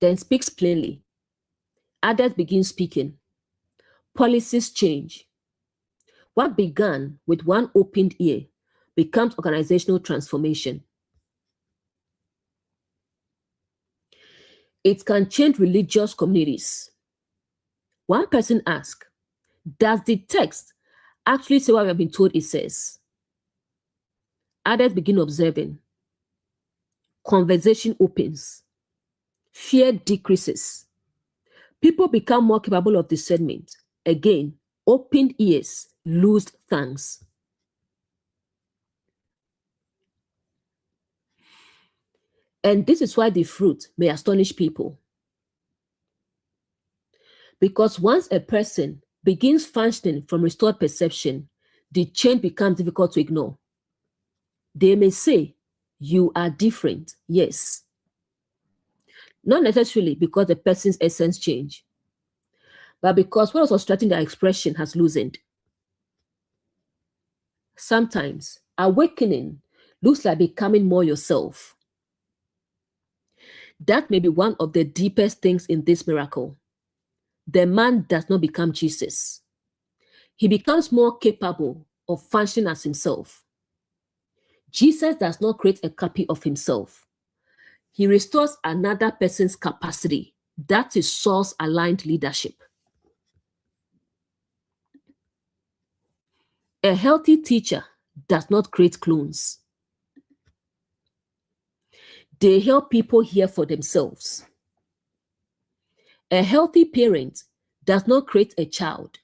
then speaks plainly. Others begin speaking. Policies change. What began with one opened ear becomes organizational transformation. It can change religious communities. One person asked, does the text actually say what we have been told it says? Others begin observing. Conversation opens. Fear decreases. People become more capable of discernment. Again, opened ears lose thanks. And this is why the fruit may astonish people. Because once a person begins functioning from restored perception, the change becomes difficult to ignore. They may say, you are different, yes. Not necessarily because the person's essence changed, but because what was obstructing their expression has loosened. Sometimes awakening looks like becoming more yourself. That may be one of the deepest things in this miracle. The man does not become Jesus. He becomes more capable of functioning as himself. Jesus does not create a copy of himself. He restores another person's capacity. That is source-aligned leadership. A healthy teacher does not create clones. They help people hear for themselves. A healthy parent does not create a child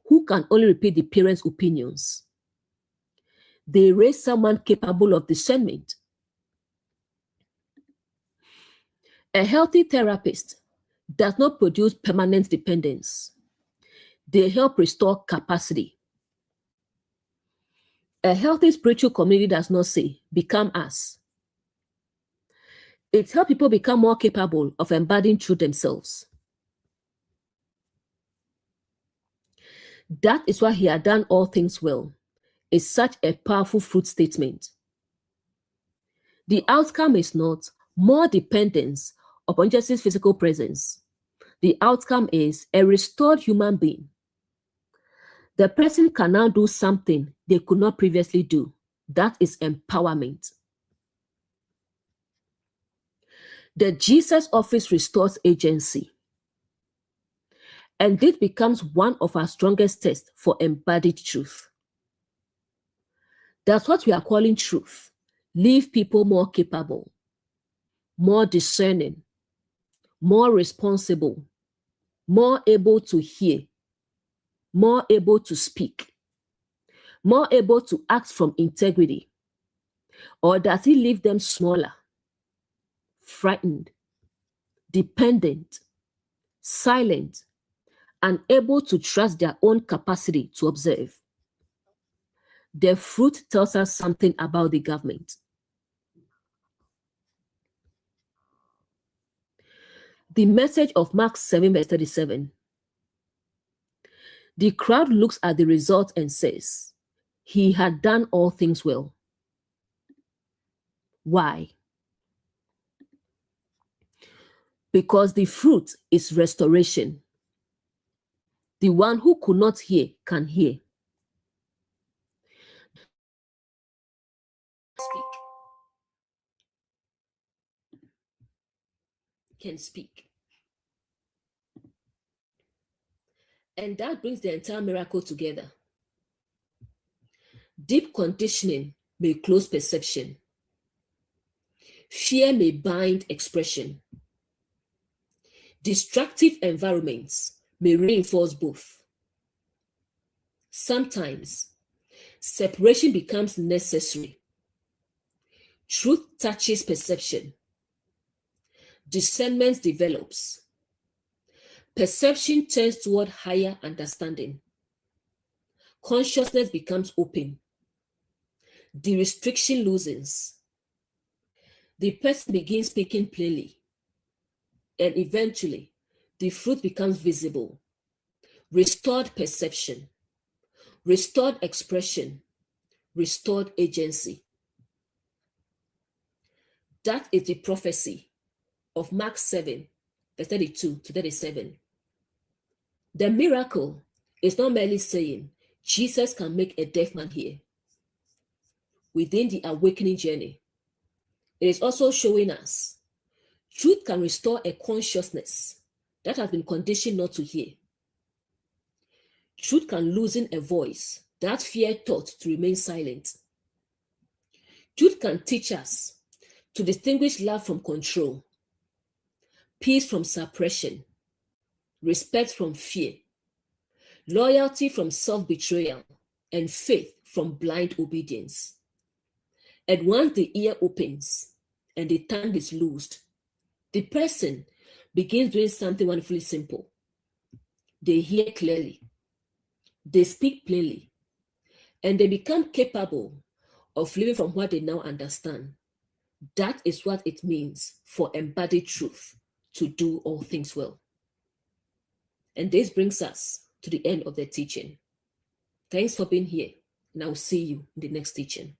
who can only repeat the parent's opinions. They raise someone capable of discernment. A healthy therapist does not produce permanent dependence. They help restore capacity. A healthy spiritual community does not say, become us. It helps people become more capable of embodying truth themselves. That is why he had done all things well. Is such a powerful fruit statement. The outcome is not more dependence upon Jesus' physical presence. The outcome is a restored human being. The person can now do something they could not previously do. That is empowerment. The Jesus office restores agency. And this becomes one of our strongest tests for embodied truth. That's what we are calling truth. Leave people more capable, more discerning, more responsible, more able to hear, more able to speak, more able to act from integrity? Or does he leave them smaller, frightened, dependent, silent, unable to trust their own capacity to observe? The fruit tells us something about the government. The message of Mark 7, verse 37. The crowd looks at the result and says, he had done all things well. Why? Because the fruit is restoration. The one who could not hear can hear. Can speak. And that brings the entire miracle together. Deep conditioning may close perception. Fear may bind expression. Destructive environments may reinforce both. Sometimes, separation becomes necessary. Truth touches perception. Discernment develops. Perception turns toward higher understanding. Consciousness becomes open. The restriction loosens. The person begins speaking plainly. And eventually, the fruit becomes visible. Restored perception, restored expression, restored agency. That is the prophecy of Mark 7, verse 32 to 37. The miracle is not merely saying Jesus can make a deaf man hear. Within the awakening journey, it is also showing us truth can restore a consciousness that has been conditioned not to hear. Truth can loosen a voice that fear taught to remain silent. Truth can teach us to distinguish love from control, peace from suppression, respect from fear, loyalty from self-betrayal, and faith from blind obedience. And once the ear opens and the tongue is loosed, the person begins doing something wonderfully simple. They hear clearly, they speak plainly, and they become capable of living from what they now understand. That is what it means for embodied truth to do all things well. And this brings us to the end of the teaching. Thanks for being here, and I will see you in the next teaching.